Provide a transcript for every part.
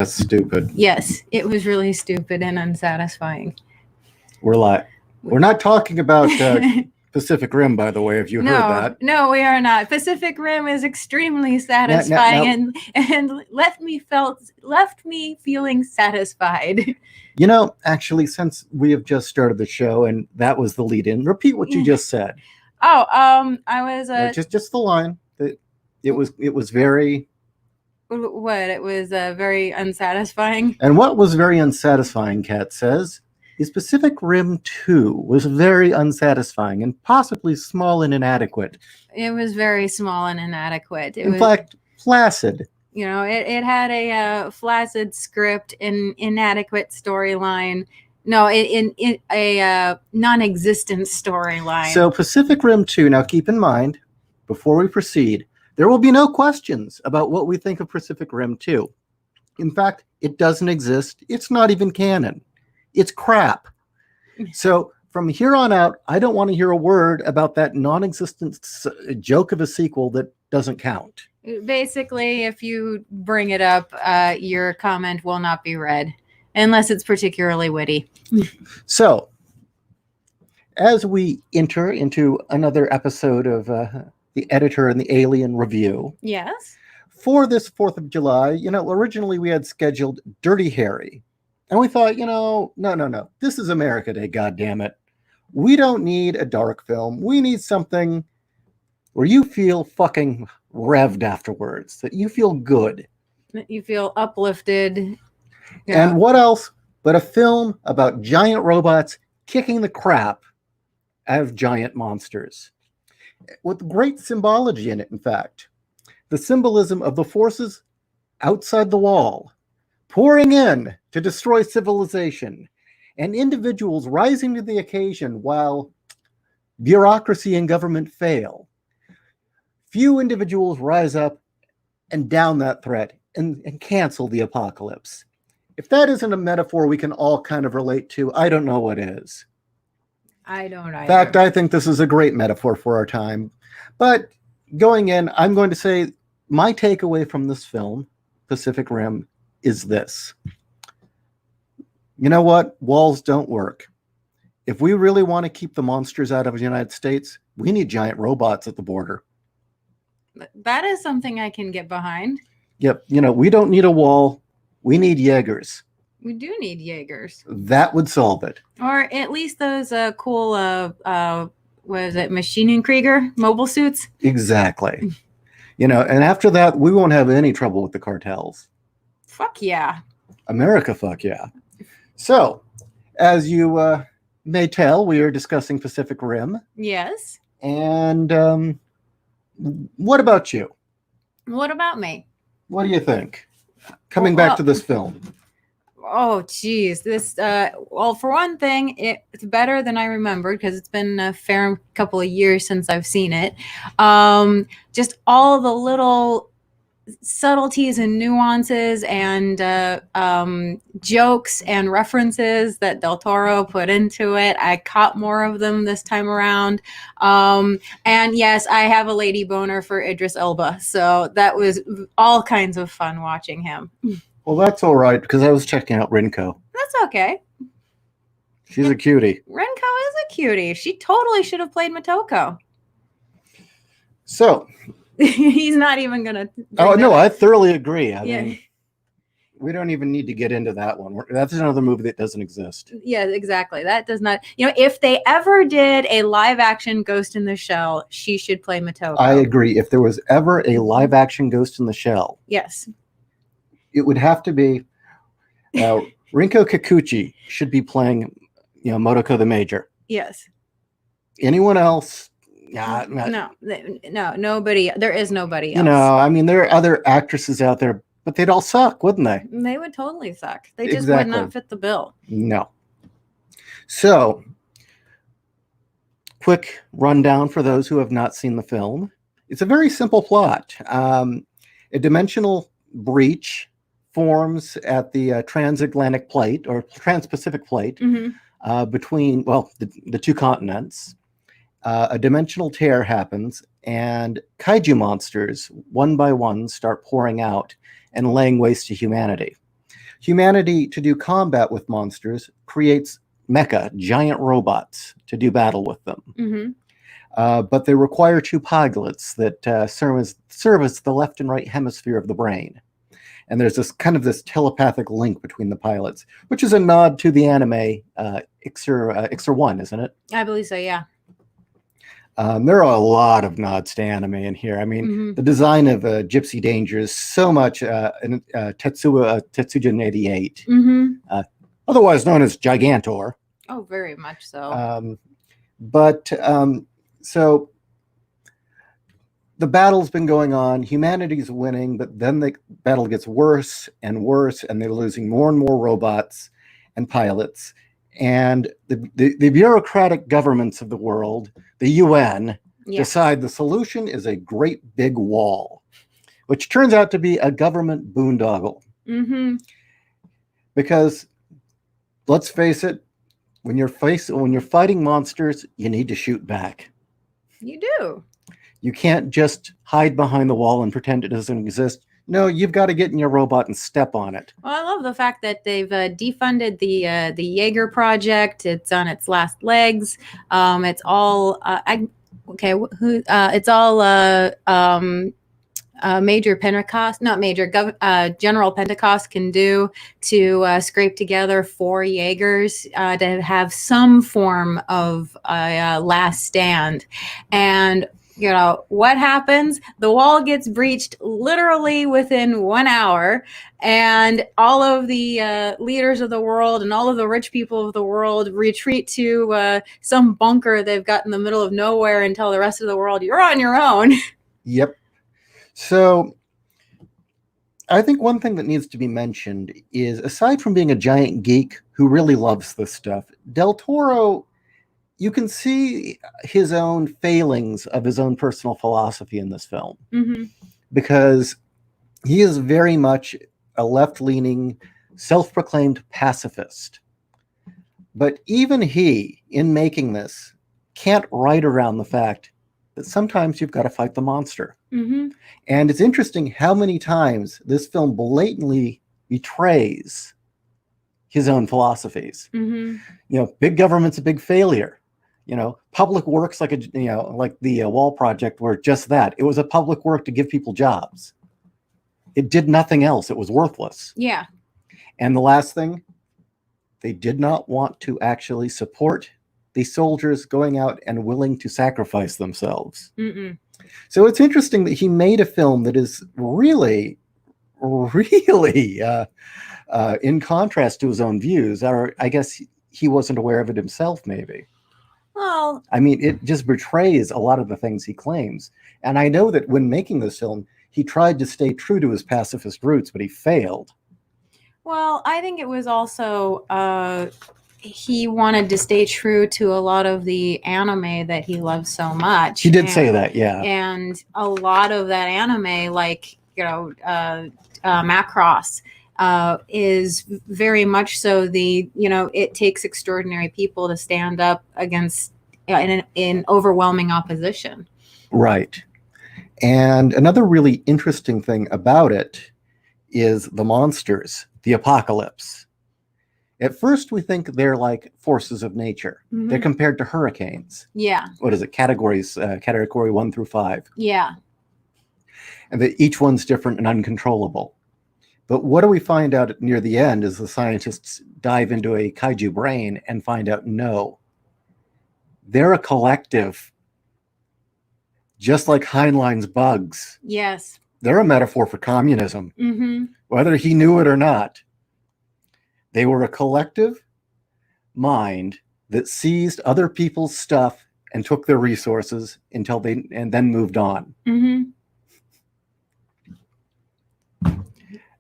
That's stupid. Yes, it was really stupid and unsatisfying. We're not talking about Pacific Rim, by the way, if you heard that. No, we are not. Pacific Rim is extremely satisfying and left me feeling satisfied. You know, actually, since we have just started the show and that was the lead-in, repeat what you just said. Oh, I was just the line. It was very. What? It was very unsatisfying. And what was very unsatisfying, Kat says, is Pacific Rim 2 was very unsatisfying and possibly small and inadequate. It was very small and inadequate. In fact, flaccid. You know, it had a flaccid script, an inadequate storyline. No, in a non-existent storyline. So Pacific Rim 2, now keep in mind, before we proceed, there will be no questions about what we think of Pacific Rim 2. In fact, it doesn't exist. It's not even canon. It's crap. So from here on out, I don't want to hear a word about that non-existent joke of a sequel that doesn't count. Basically, if you bring it up, your comment will not be read unless it's particularly witty. So, as we enter into another episode of The Editor and the Alien Review. Yes. For this 4th of July, you know, originally we had scheduled Dirty Harry. And we thought, you know, no. This is America Day, goddammit. We don't need a dark film. We need something where you feel fucking revved afterwards, that you feel good. That you feel uplifted. Yeah. And what else but a film about giant robots kicking the crap out of giant monsters. With great symbology in it, in fact. The symbolism of the forces outside the wall, pouring in to destroy civilization, and individuals rising to the occasion while bureaucracy and government fail. Few individuals rise up and down that threat and cancel the apocalypse. If that isn't a metaphor we can all kind of relate to, I don't know what is. I don't either. In fact, I think this is a great metaphor for our time. But going in, I'm going to say my takeaway from this film, Pacific Rim, is this. You know what? Walls don't work. If we really want to keep the monsters out of the United States, we need giant robots at the border. That is something I can get behind. Yep. You know, we don't need a wall. We need Yeagers. We do need Yeagers. That would solve it. Or at least those cool, what is it, Maschinenkrieger mobile suits? Exactly. You know, and after that, we won't have any trouble with the cartels. Fuck yeah. America, fuck yeah. So, as you may tell, we are discussing Pacific Rim. Yes. And what about you? What about me? What do you think? Coming back to this film. Oh, geez. This, well, for one thing, it's better than I remembered because it's been a fair couple of years since I've seen it. Just all the little subtleties and nuances and jokes and references that Del Toro put into it. I caught more of them this time around. And yes, I have a lady boner for Idris Elba. So that was all kinds of fun watching him. Well, that's all right, because I was checking out Rinko. That's okay. She's a cutie. Rinko is a cutie. She totally should have played Motoko. So. He's not even going to. Oh, no, I thoroughly agree. I mean, we don't even need to get into that one. That's another movie that doesn't exist. Yeah, exactly. That does not. You know, if they ever did a live action Ghost in the Shell, she should play Motoko. I agree. If there was ever a live action Ghost in the Shell. Yes. It would have to be Rinko Kikuchi should be playing, you know, Motoko the Major. Yes. Anyone else? No, nobody. There is nobody else. You know, I mean, there are other actresses out there, but they'd all suck, wouldn't they? They would totally suck. They just would not fit the bill. No. So, quick rundown for those who have not seen the film. It's a very simple plot. A dimensional breach forms at the transatlantic plate or trans-Pacific plate between, well, the two continents. A dimensional tear happens and kaiju monsters, one by one, start pouring out and laying waste to humanity. Humanity, to do combat with monsters, creates mecha, giant robots, to do battle with them. But they require two pilots that service the left and right hemisphere of the brain. And there's this kind of this telepathic link between the pilots, which is a nod to the anime Ixer 1, isn't it? I believe so, yeah. There are a lot of nods to anime in here. I mean, the design of Gypsy Danger is so much in Tetsujin 88, otherwise known as Gigantor. Oh, very much so. So the battle's been going on. Humanity's winning, but then the battle gets worse and worse, and they're losing more and more robots and pilots. And the bureaucratic governments of the world, the UN, decide the solution is a great big wall, which turns out to be a government boondoggle. Because let's face it, when you're fighting monsters, you need to shoot back. You do. You can't just hide behind the wall and pretend it doesn't exist. No, you've got to get in your robot and step on it. Well, I love the fact that they've defunded the Yeager project. It's on its last legs. It's all Major Pentecost, not Major, General Pentecost can do to scrape together 4 Yeagers to have some form of last stand. And you know what happens? The wall gets breached literally within 1 hour, and all of the leaders of the world and all of the rich people of the world retreat to some bunker they've got in the middle of nowhere and tell the rest of the world, you're on your own. Yep. So I think one thing that needs to be mentioned is, aside from being a giant geek who really loves this stuff, Del Toro, you can see his own failings of his own personal philosophy in this film. Because he is very much a left-leaning, self-proclaimed pacifist. But even he, in making this, can't write around the fact that sometimes you've got to fight the monster. And it's interesting how many times this film blatantly betrays his own philosophies. You know, big government's a big failure. You know, public works like the Wall Project were just that. It was a public work to give people jobs. It did nothing else. It was worthless. Yeah. And the last thing, they did not want to actually support the soldiers going out and willing to sacrifice themselves. So it's interesting that he made a film that is really, really in contrast to his own views. Or I guess he wasn't aware of it himself, maybe. Well, I mean, it just betrays a lot of the things he claims. And I know that when making this film, he tried to stay true to his pacifist roots, but he failed. Well, I think it was also he wanted to stay true to a lot of the anime that he loves so much. He did say that, yeah. And a lot of that anime, like, you know, Macross, is very much so it takes extraordinary people to stand up against in overwhelming opposition. Right. And another really interesting thing about it is the monsters, the apocalypse. At first, we think they're like forces of nature. They're compared to hurricanes. Yeah. What is it? Category 1 through 5. Yeah. And that each one's different and uncontrollable. But what do we find out near the end is the scientists dive into a kaiju brain and find out, no, they're a collective. Just like Heinlein's bugs. Yes. They're a metaphor for communism. Whether he knew it or not. They were a collective mind that seized other people's stuff and took their resources and then moved on.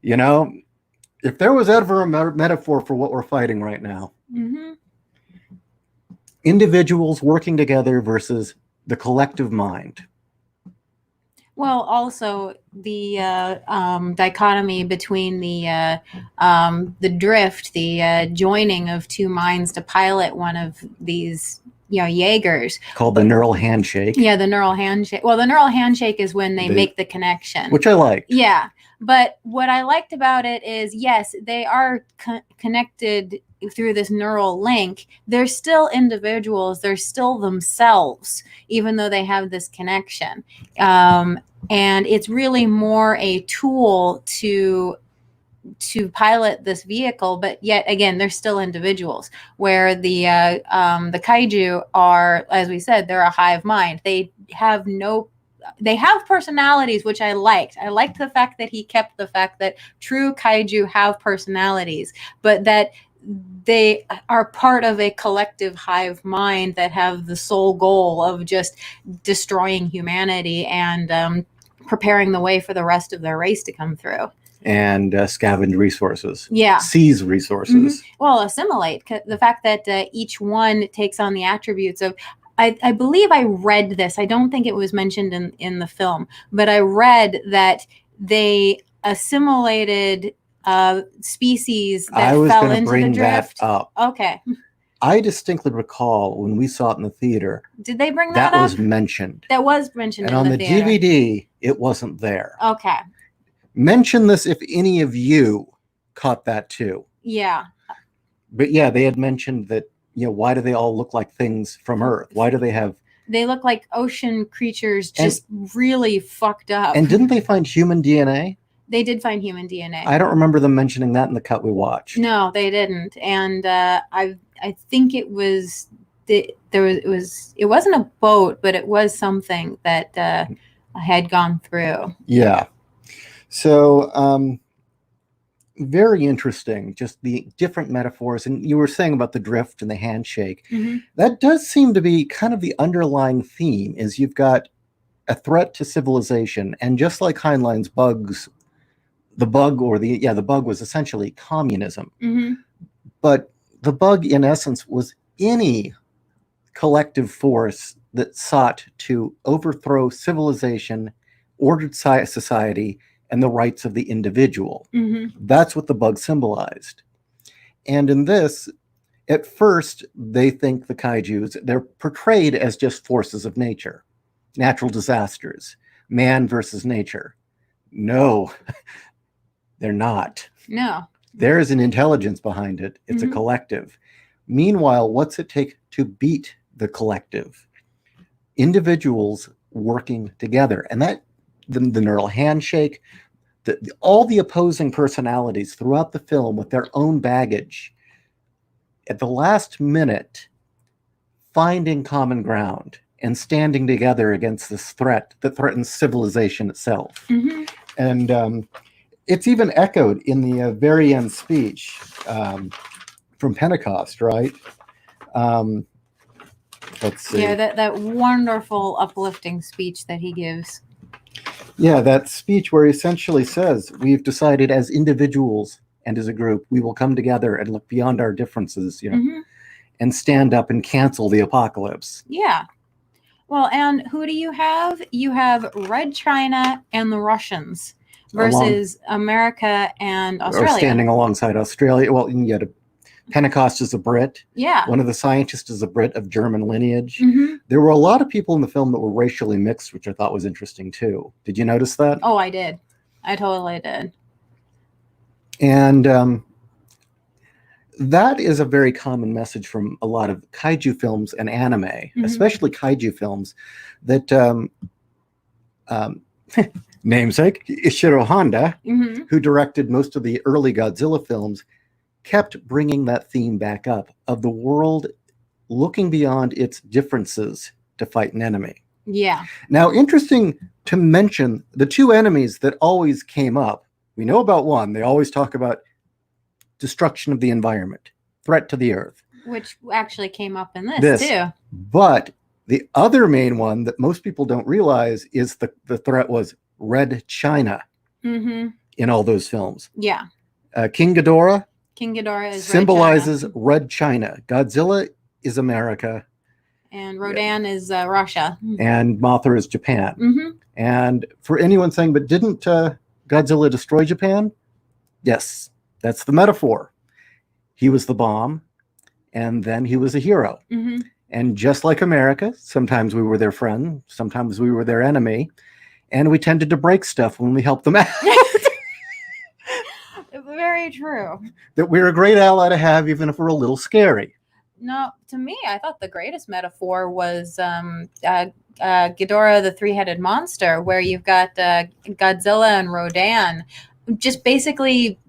You know, if there was ever a metaphor for what we're fighting right now, individuals working together versus the collective mind. Well, also the dichotomy between the drift, the joining of two minds to pilot one of these, Yeagers. Called the neural handshake. Yeah, the neural handshake. Well, the neural handshake is when they make the connection. Which I like. Yeah. But what I liked about it is, yes, they are connected through this neural link. They're still individuals. They're still themselves, even though they have this connection. And it's really more a tool to pilot this vehicle, but yet again, they're still individuals. Where the kaiju are, as we said, they're a hive mind. They have personalities, which I liked. I liked the fact that he kept the fact that true kaiju have personalities, but that they are part of a collective hive mind that have the sole goal of just destroying humanity and preparing the way for the rest of their race to come through. And scavenge resources. Yeah. Seize resources. Well, assimilate. The fact that each one takes on the attributes of, I believe I read this. I don't think it was mentioned in the film, but I read that they assimilated species that I was fell going to into bring the drift. that up. Okay. I distinctly recall when we saw it in the theater. Did they bring that up? That was mentioned. That was mentioned and in on the theater. DVD, it wasn't there. Okay. Mention this if any of you caught that too. Yeah. But yeah, they had mentioned that, why do they all look like things from Earth? Why do they have... They look like ocean creatures, just really fucked up. And didn't they find human DNA? They did find human DNA. I don't remember them mentioning that in the cut we watched. No, they didn't. And I think it was it wasn't a boat, but it was something that had gone through. Yeah. So very interesting, just the different metaphors. And you were saying about the drift and the handshake. That does seem to be kind of the underlying theme, is you've got a threat to civilization. And just like Heinlein's bugs, the bug was essentially communism. But the bug, in essence, was any collective force that sought to overthrow civilization, ordered society, and the rights of the individual. That's what the bug symbolized. And in this, at first, they think the kaijus, they're portrayed as just forces of nature, natural disasters, man versus nature. No, they're not. No. There is an intelligence behind it. It's a collective. Meanwhile, what's it take to beat the collective? Individuals working together. And that, the neural handshake, all the opposing personalities throughout the film with their own baggage, at the last minute, finding common ground and standing together against this threat that threatens civilization itself. And it's even echoed in the very end speech from Pentecost, right? Let's see. Yeah, that wonderful, uplifting speech that he gives. Yeah, that speech where he essentially says, we've decided as individuals and as a group, we will come together and look beyond our differences, and stand up and cancel the apocalypse. Yeah. Well, and who do you have? You have Red China and the Russians versus America and Australia. Or standing alongside Australia. Well, you had Pentecost is a Brit. Yeah. One of the scientists is a Brit of German lineage. There were a lot of people in the film that were racially mixed, which I thought was interesting too. Did you notice that? Oh, I did. I totally did. And that is a very common message from a lot of kaiju films and anime, especially kaiju films, that namesake Ishiro Honda, who directed most of the early Godzilla films, kept bringing that theme back up of the world looking beyond its differences to fight an enemy. Yeah. Now, interesting to mention the two enemies that always came up. We know about one. They always talk about destruction of the environment, threat to the earth. Which actually came up in this too. But the other main one that most people don't realize is the threat was Red China in all those films. Yeah. King Ghidorah is symbolizes Red China. Godzilla is America. And Rodan is Russia. And Mothra is Japan. And for anyone saying, but didn't Godzilla destroy Japan? Yes, that's the metaphor. He was the bomb, and then he was a hero. And just like America, sometimes we were their friend, sometimes we were their enemy, and we tended to break stuff when we helped them out. very true. That we're a great ally to have, even if we're a little scary. No, to me, I thought the greatest metaphor was Ghidorah, the three-headed monster, where you've got Godzilla and Rodan just basically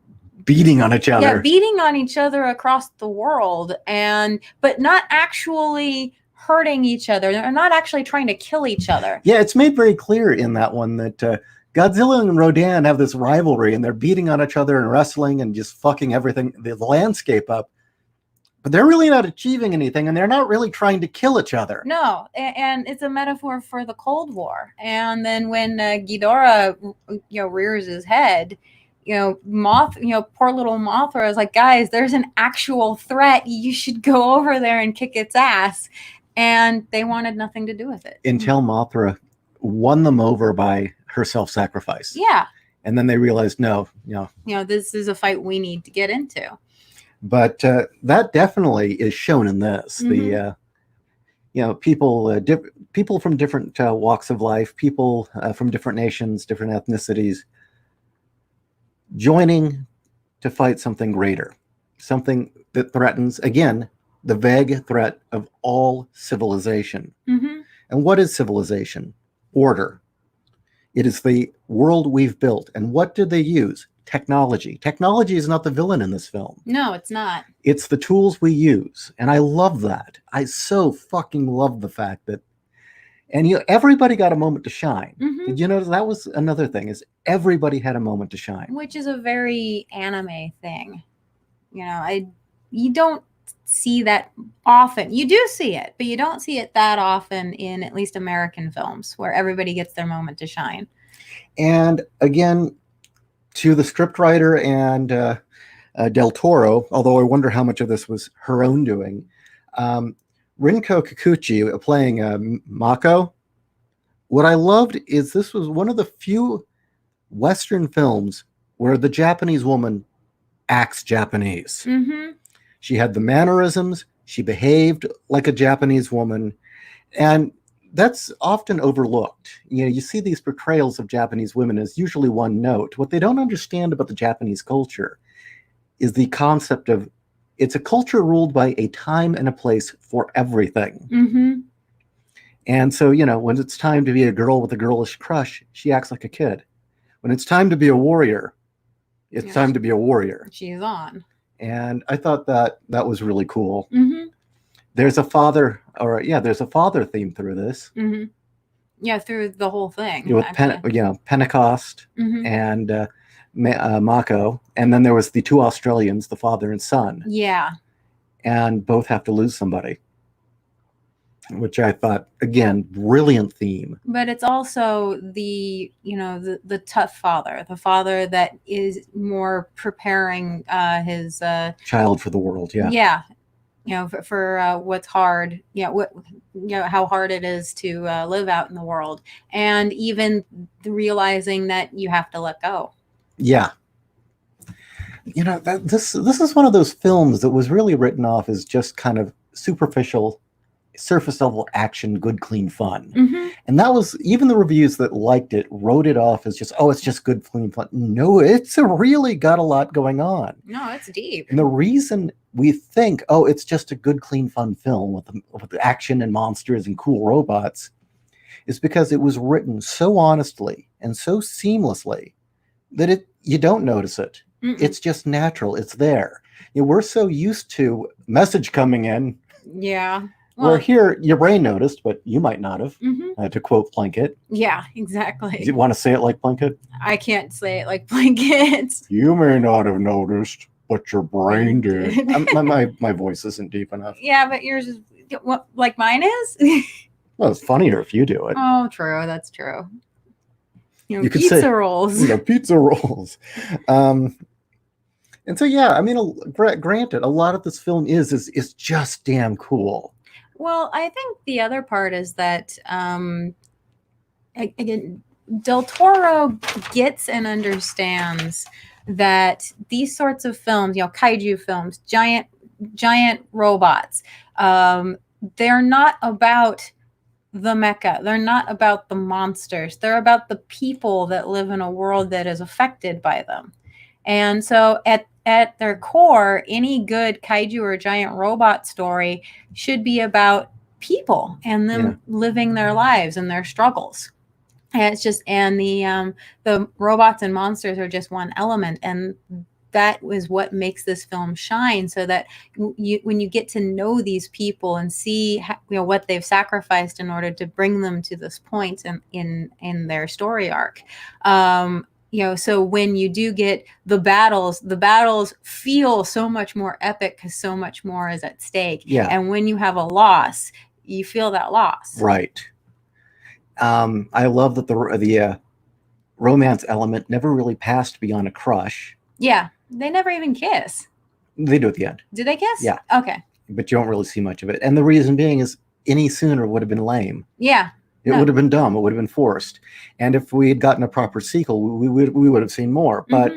Beating on each other. Yeah, beating on each other across the world, but not actually hurting each other. They're not actually trying to kill each other. Yeah, it's made very clear in that one that Godzilla and Rodan have this rivalry, and they're beating on each other and wrestling and just fucking everything, the landscape up. But they're really not achieving anything, and they're not really trying to kill each other. No, and it's a metaphor for the Cold War. And then when Ghidorah, rears his head, poor little Mothra is like, guys, there's an actual threat. You should go over there and kick its ass. And they wanted nothing to do with it. Until Mothra won them over by her self-sacrifice. Yeah. And then they realized, no. This is a fight we need to get into. But that definitely is shown in this. Mm-hmm. People from different walks of life, people from different nations, different ethnicities, joining to fight something greater, something that threatens, again, the vague threat of all civilization. Mm-hmm. And what is civilization? Order. It is the world we've built. And what did they use? Technology. Technology is not the villain in this film. No, it's not. It's the tools we use. And I love that. I so fucking love the fact that, and everybody got a moment to shine. Mm-hmm. Did you notice that was another thing, is everybody had a moment to shine. Which is a very anime thing. You don't see that often. You do see it, but you don't see it that often in at least American films where everybody gets their moment to shine. And again, to the scriptwriter and Del Toro, although I wonder how much of this was her own doing, Rinko Kikuchi playing Mako. What I loved is this was one of the few Western films where the Japanese woman acts Japanese. Mm-hmm. She had the mannerisms. She behaved like a Japanese woman. And that's often overlooked. You see these portrayals of Japanese women as usually one note. What they don't understand about the Japanese culture is the concept of it's a culture ruled by a time and a place for everything. Mm-hmm. And so, when it's time to be a girl with a girlish crush, she acts like a kid. When it's time to be a warrior, it's time to be a warrior. She's on. And I thought that was really cool. Mm-hmm. There's a father theme through this. Mm-hmm. Yeah, through the whole thing. With Pentecost mm-hmm. and Mako. And then there was the two Australians, the father and son. Yeah. And both have to lose somebody. Which I thought, again, brilliant theme. But it's also the tough father, the father that is more preparing his child for the world. Yeah. For what's hard. How hard it is to live out in the world, and even realizing that you have to let go. Yeah. This is one of those films that was really written off as just kind of superficial, surface level action, good, clean fun. Mm-hmm. And that was, even the reviews that liked it wrote it off as just, it's just good, clean fun. No, it's really got a lot going on. No, it's deep. And the reason we think, it's just a good, clean, fun film with action and monsters and cool robots is because it was written so honestly and so seamlessly that you don't notice it. Mm-mm. It's just natural. It's there. We're so used to message coming in. Yeah. Where here, your brain noticed, but you might not have, mm-hmm. To quote Plunkett. Yeah, exactly. Do you want to say it like Plunkett? I can't say it like Plunkett. You may not have noticed, but your brain did. My voice isn't deep enough. Yeah, but yours is, like mine is? Well, it's funnier if you do it. Oh, true. That's true. You could pizza say, rolls. Pizza rolls. And so, granted, a lot of this film is just damn cool. Well, I think the other part is that, again, Del Toro gets and understands that these sorts of films, kaiju films, giant robots, they're not about the mecha. They're not about the monsters. They're about the people that live in a world that is affected by them. And so at their core, any good kaiju or giant robot story should be about people and them living their lives and their struggles. And it's just, and the robots and monsters are just one element, and that is what makes this film shine. So that when you get to know these people and see what they've sacrificed in order to bring them to this point in their story arc. So when you do get the battles feel so much more epic because so much more is at stake. Yeah. And when you have a loss, you feel that loss. Right. I love that the romance element never really passed beyond a crush. Yeah. They never even kiss. They do at the end. Do they kiss? Yeah. Okay. But you don't really see much of it. And the reason being is any sooner would have been lame. Yeah. It would have been dumb. It would have been forced. And if we had gotten a proper sequel, we would have seen more. But,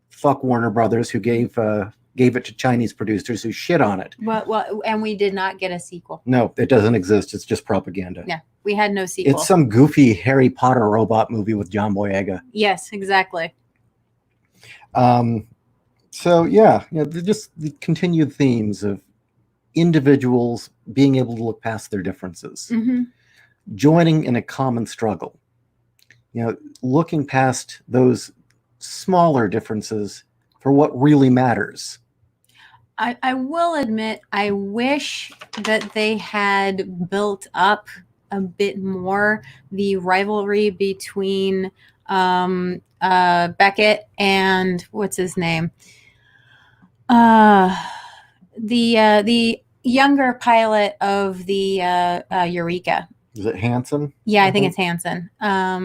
fuck Warner Brothers, who gave it to Chinese producers who shit on it. Well, and we did not get a sequel. No, it doesn't exist. It's just propaganda. Yeah, we had no sequel. It's some goofy Harry Potter robot movie with John Boyega. Yes, exactly. So yeah, just the continued themes of individuals being able to look past their differences, joining in a common struggle, looking past those smaller differences for what really matters. I will admit, I wish that they had built up a bit more the rivalry between Beckett and what's his name? The younger pilot of the Eureka. Is it Hansen? Yeah, I think it's Hansen. I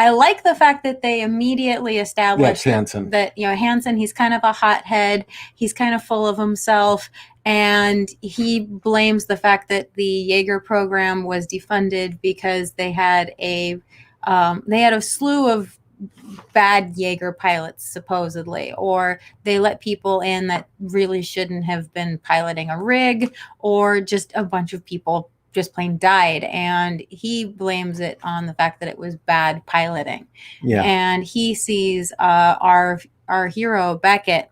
like the fact that they immediately established that Hansen, he's kind of a hothead, he's kind of full of himself, and he blames the fact that the Yeager program was defunded because they had a slew of bad Yeager pilots, supposedly, or they let people in that really shouldn't have been piloting a rig, or just a bunch of people just plain died, and he blames it on the fact that it was bad piloting. Yeah. And he sees our hero Beckett,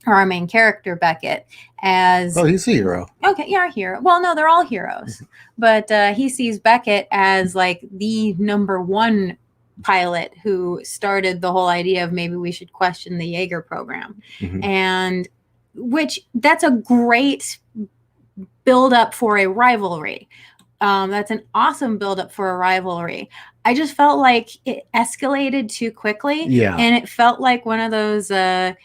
or our main character Beckett, as he's a hero. Okay, yeah, our hero. Well, no, they're all heroes, but he sees Beckett as like the number one pilot who started the whole idea of maybe we should question the Yeager program, and which that's a great build up for a rivalry. That's an awesome build up for a rivalry. I just felt like it escalated too quickly. Yeah. And it felt like one of those 80s,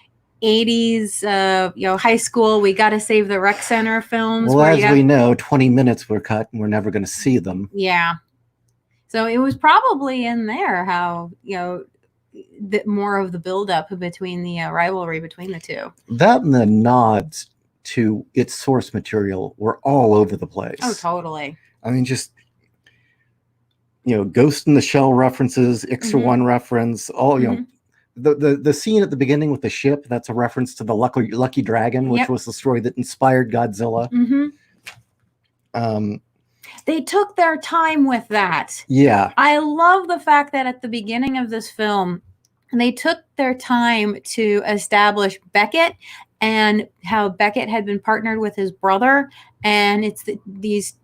high school, we got to save the rec center films. Well, as we know, 20 minutes were cut and we're never going to see them. Yeah. So it was probably in there how, more of the build up between the rivalry between the two. That and the nods to its source material were all over the place. Oh, totally. I mean, just Ghost in the Shell references, Ixter One reference, all the scene at the beginning with the ship, that's a reference to the Lucky Dragon, which was the story that inspired Godzilla. They took their time with that. Yeah. I love the fact that at the beginning of this film, they took their time to establish Beckett and how Beckett had been partnered with his brother. And it's these,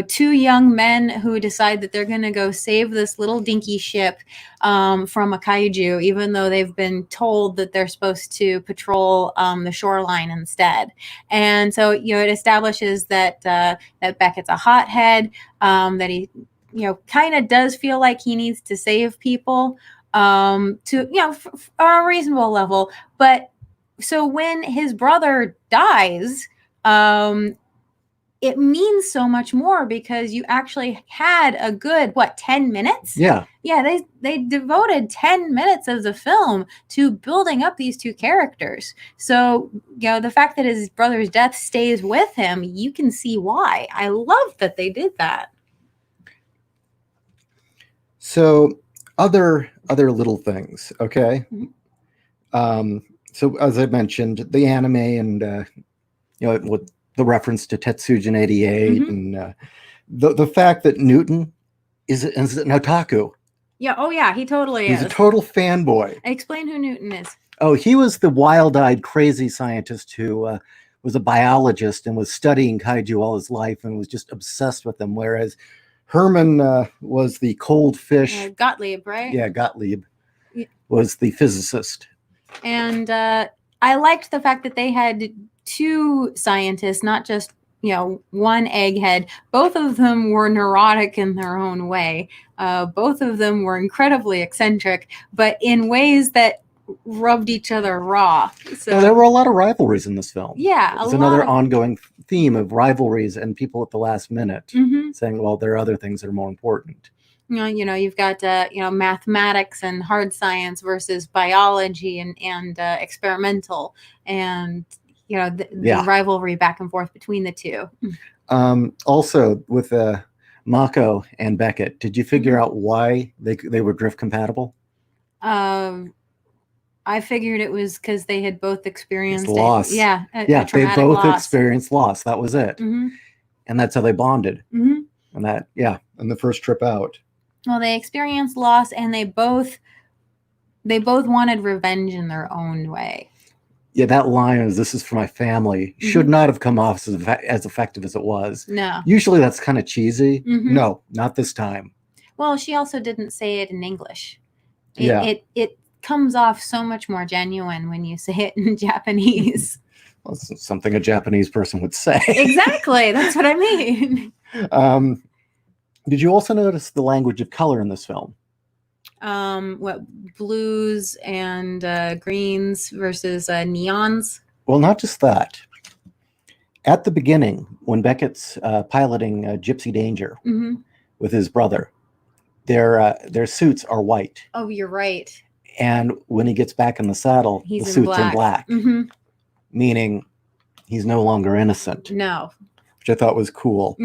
two young men who decide that they're going to go save this little dinky ship from a kaiju, even though they've been told that they're supposed to patrol the shoreline instead. And so, it establishes that that Beckett's a hothead, that he, kind of does feel like he needs to save people to, on a reasonable level. But so when his brother dies, it means so much more because you actually had a good, 10 minutes? Yeah. Yeah, they devoted 10 minutes of the film to building up these two characters. So, the fact that his brother's death stays with him, you can see why. I love that they did that. So, other little things, okay? So, as I mentioned, the anime and, with the reference to Tetsujin 88 and the fact that Newton is an otaku. Yeah. Oh, yeah. He totally He's is. a total fanboy. Explain who Newton is. Oh, he was the wild-eyed, crazy scientist who was a biologist and was studying kaiju all his life and was just obsessed with them. Whereas Herman was the cold fish. Gottlieb, right? Yeah, Gottlieb was the physicist. And I liked the fact that they had two scientists, not just one egghead. Both of them were neurotic in their own way. Both of them were incredibly eccentric, but in ways that rubbed each other raw. So there were a lot of rivalries in this film. Yeah, it's another ongoing theme of rivalries and people at the last minute saying, well, there are other things that are more important. You've got mathematics and hard science versus biology and experimental, and the rivalry back and forth between the two. Also with Mako and Beckett, did you figure out why they were drift compatible? I figured it was because they had both experienced loss. A they both loss. experienced loss. That was it, and that's how they bonded. And that, and the first trip out. Well, they experienced loss, and they both wanted revenge in their own way. Yeah, that line is "This is for my family" should not have come off as effective as it was. No. Usually that's kind of cheesy. No, not this time. Well, she also didn't say it in English. It comes off so much more genuine when you say it in Japanese. Well, it's something a Japanese person would say. Exactly. That's what I mean. Did you also notice the language of color in this film? What blues and greens versus neons? Well, not just that. At the beginning, when Beckett's piloting Gypsy Danger with his brother, their suits are white. Oh, you're right. And when he gets back in the saddle, the suit's in black, meaning he's no longer innocent. No. Which I thought was cool.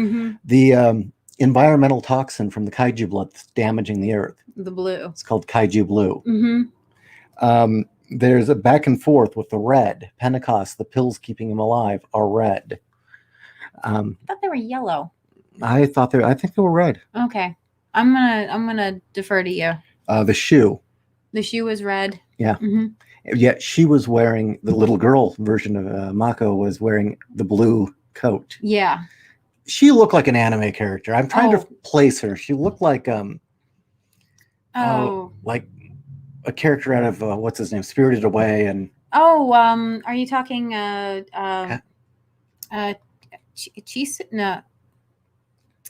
The environmental toxin from the kaiju blood that's damaging the earth. The blue. It's called kaiju blue. There's a back and forth with the red. Pentecost, the pills keeping him alive, are red. I thought they were yellow. I think they were red. Okay. I'm gonna defer to you. The shoe. The shoe was red. Yeah. Yeah, she was wearing, the little girl version of Mako was wearing the blue coat. Yeah. She looked like an anime character. I'm trying to place her. She looked like like a character out of what's his name, Spirited Away, and are you talking no.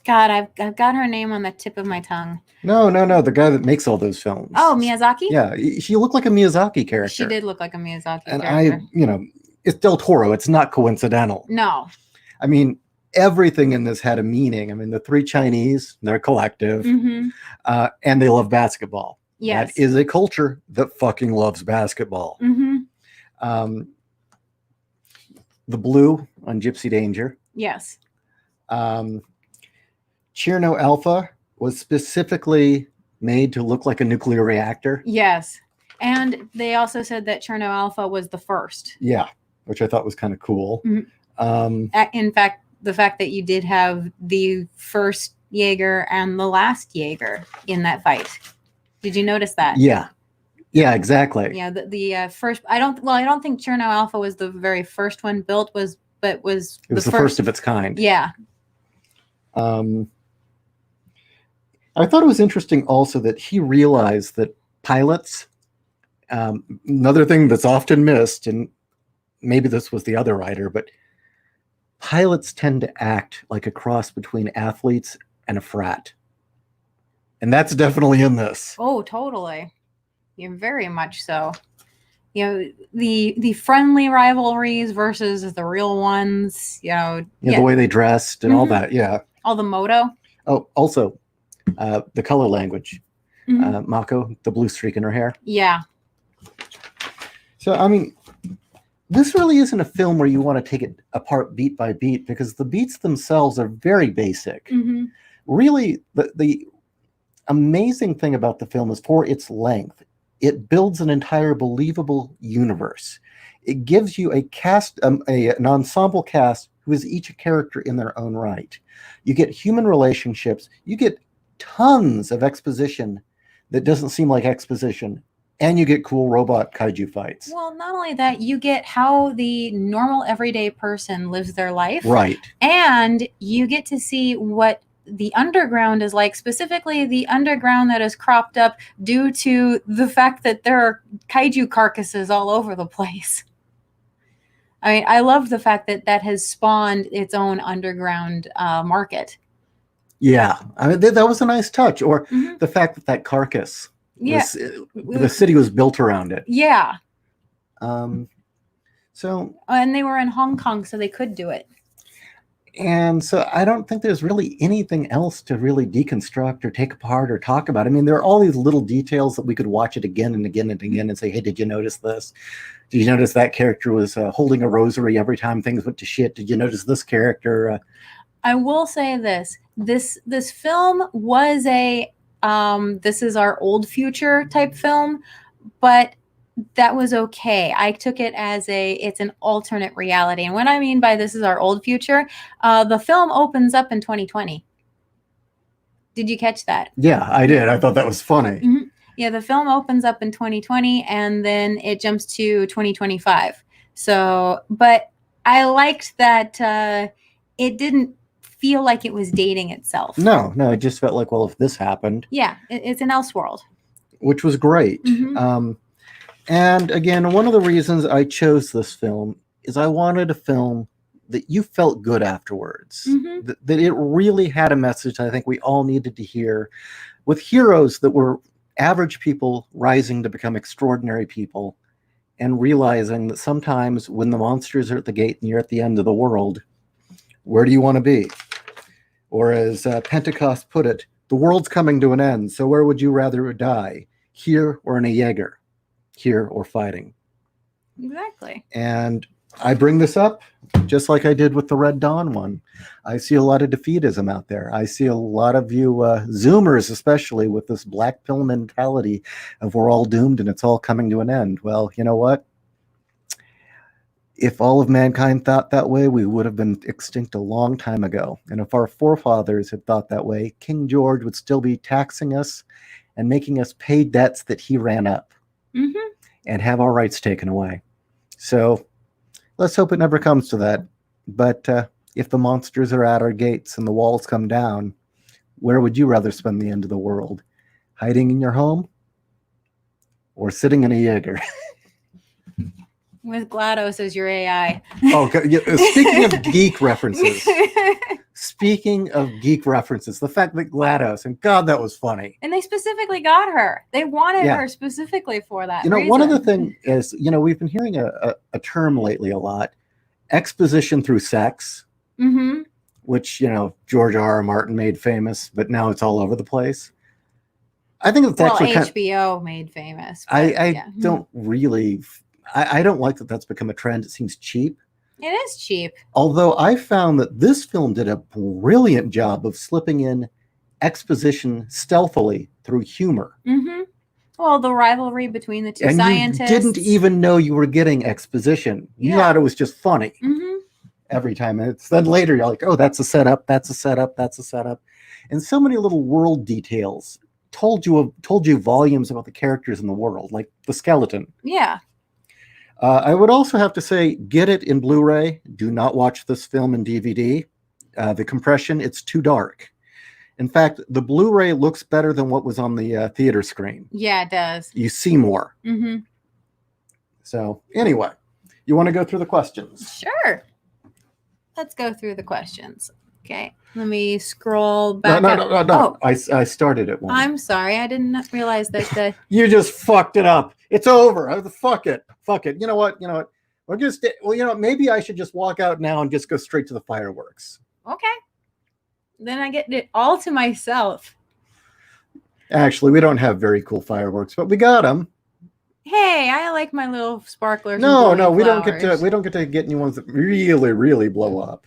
God, I've got her name on the tip of my tongue. No, the guy that makes all those films. Oh, Miyazaki? Yeah, she looked like a Miyazaki character. She did look like a Miyazaki and character. It's Del Toro. It's not coincidental. No. I mean, everything in this had a meaning. I mean, the three Chinese, they're a collective, and they love basketball. Yes. That is a culture that fucking loves basketball. The blue on Gypsy Danger. Yes. Cherno Alpha was specifically made to look like a nuclear reactor. Yes. And they also said that Cherno Alpha was the first. Yeah, which I thought was kind of cool. In fact, the fact that you did have the first Yeager and the last Yeager in that fight. Did you notice that? Yeah. Yeah, exactly. Yeah, the first, I don't think Cherno Alpha was the very first one built, it was the first of its kind. Yeah. I thought it was interesting also that he realized that pilots, another thing that's often missed, and maybe this was the other writer, but pilots tend to act like a cross between athletes and a frat. And that's definitely in this. Oh, totally. Yeah, very much so. The friendly rivalries versus the real ones, the way they dressed and all that. Yeah. All the moto. Oh, also the color language. Mako, the blue streak in her hair. Yeah. So, I mean, this really isn't a film where you want to take it apart beat by beat, because the beats themselves are very basic. Really, the amazing thing about the film is, for its length, it builds an entire believable universe. It gives you a cast, an ensemble cast who is each a character in their own right. You get human relationships. You get tons of exposition that doesn't seem like exposition, and you get cool robot kaiju fights. Well, not only that, you get how the normal everyday person lives their life. Right. And you get to see what the underground is like, specifically the underground that is cropped up due to the fact that there are kaiju carcasses all over the place. I mean, I love the fact that that has spawned its own underground market. Yeah. I mean, that was a nice touch. Or the fact that that carcass, the city was built around it. Yeah. So. And they were in Hong Kong, so they could do it. And so I don't think there's really anything else to really deconstruct or take apart or talk about. I mean, there are all these little details that we could watch it again and again and again and say, hey, did you notice this? Did you notice that character was holding a rosary every time things went to shit? Did you notice this character? I will say this. This film was a this is our old future type film, but that was okay. I took it as it's an alternate reality. And what I mean by this is our old future, the film opens up in 2020. Did you catch that? Yeah, I did. I thought that was funny. Mm-hmm. Yeah, the film opens up in 2020 and then it jumps to 2025. So, but I liked that it didn't feel like it was dating itself. No, it just felt like, well, if this happened. Yeah, it's an Elseworld. Which was great. Mm-hmm. And again, one of the reasons I chose this film is I wanted a film that you felt good afterwards. Mm-hmm. That it really had a message I think we all needed to hear, with heroes that were average people rising to become extraordinary people and realizing that sometimes when the monsters are at the gate and you're at the end of the world, where do you want to be? Or as Pentecost put it, the world's coming to an end, so where would you rather die? Here or in a Yeager? Here or fighting? Exactly. And I bring this up just like I did with the Red Dawn one. I see a lot of defeatism out there. I see a lot of you Zoomers, especially, with this black pill mentality of we're all doomed and it's all coming to an end. Well, you know what? If all of mankind thought that way, we would have been extinct a long time ago. And if our forefathers had thought that way, King George would still be taxing us and making us pay debts that he ran up. Mm-hmm. And have our rights taken away. So let's hope it never comes to that. But if the monsters are at our gates and the walls come down, where would you rather spend the end of the world? Hiding in your home or sitting in a Yeager? With GLaDOS as your AI. Oh, yeah, speaking of geek references. Speaking of geek references, the fact that GLaDOS, and God, that was funny. And they specifically got her. They wanted her specifically for that reason. One of the things is, we've been hearing a term lately a lot, exposition through sex, which, George R.R. Martin made famous, but now it's all over the place. I think it's actually HBO made famous. I don't really, I don't like that that's become a trend. It seems cheap. It is cheap. Although I found that this film did a brilliant job of slipping in exposition stealthily through humor. Mm-hmm. Well, the rivalry between the two scientists. You didn't even know you were getting exposition. You thought it was just funny every time. And then later you're like, oh, that's a setup, that's a setup, that's a setup. And so many little world details told you volumes about the characters in the world, like the skeleton. Yeah. I would also have to say, get it in Blu-ray. Do not watch this film in DVD. The compression, it's too dark. In fact, the Blu-ray looks better than what was on the theater screen. Yeah, it does. You see more. Mm-hmm. So anyway, you want to go through the questions? Sure. Let's go through the questions. Okay. Let me scroll back. No. Oh. I started at one. I'm sorry. I didn't realize that. You just fucked it up. It's over. Fuck it. You know what? We're just, maybe I should just walk out now and just go straight to the fireworks. Okay. Then I get it all to myself. Actually, we don't have very cool fireworks, but we got them. Hey, I like my little sparklers. No, we don't get to get any ones that really, really blow up.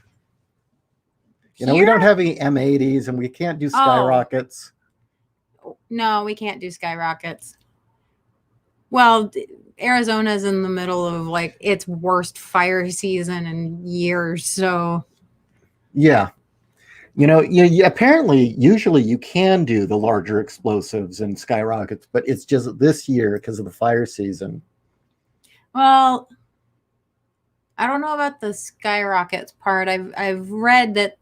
We don't have any M80s, and we can't do skyrockets. No, we can't do skyrockets. Well, Arizona's in the middle of its worst fire season in years, so. Yeah. Apparently, usually you can do the larger explosives and skyrockets, but it's just this year because of the fire season. Well, I don't know about the skyrockets part. I've read that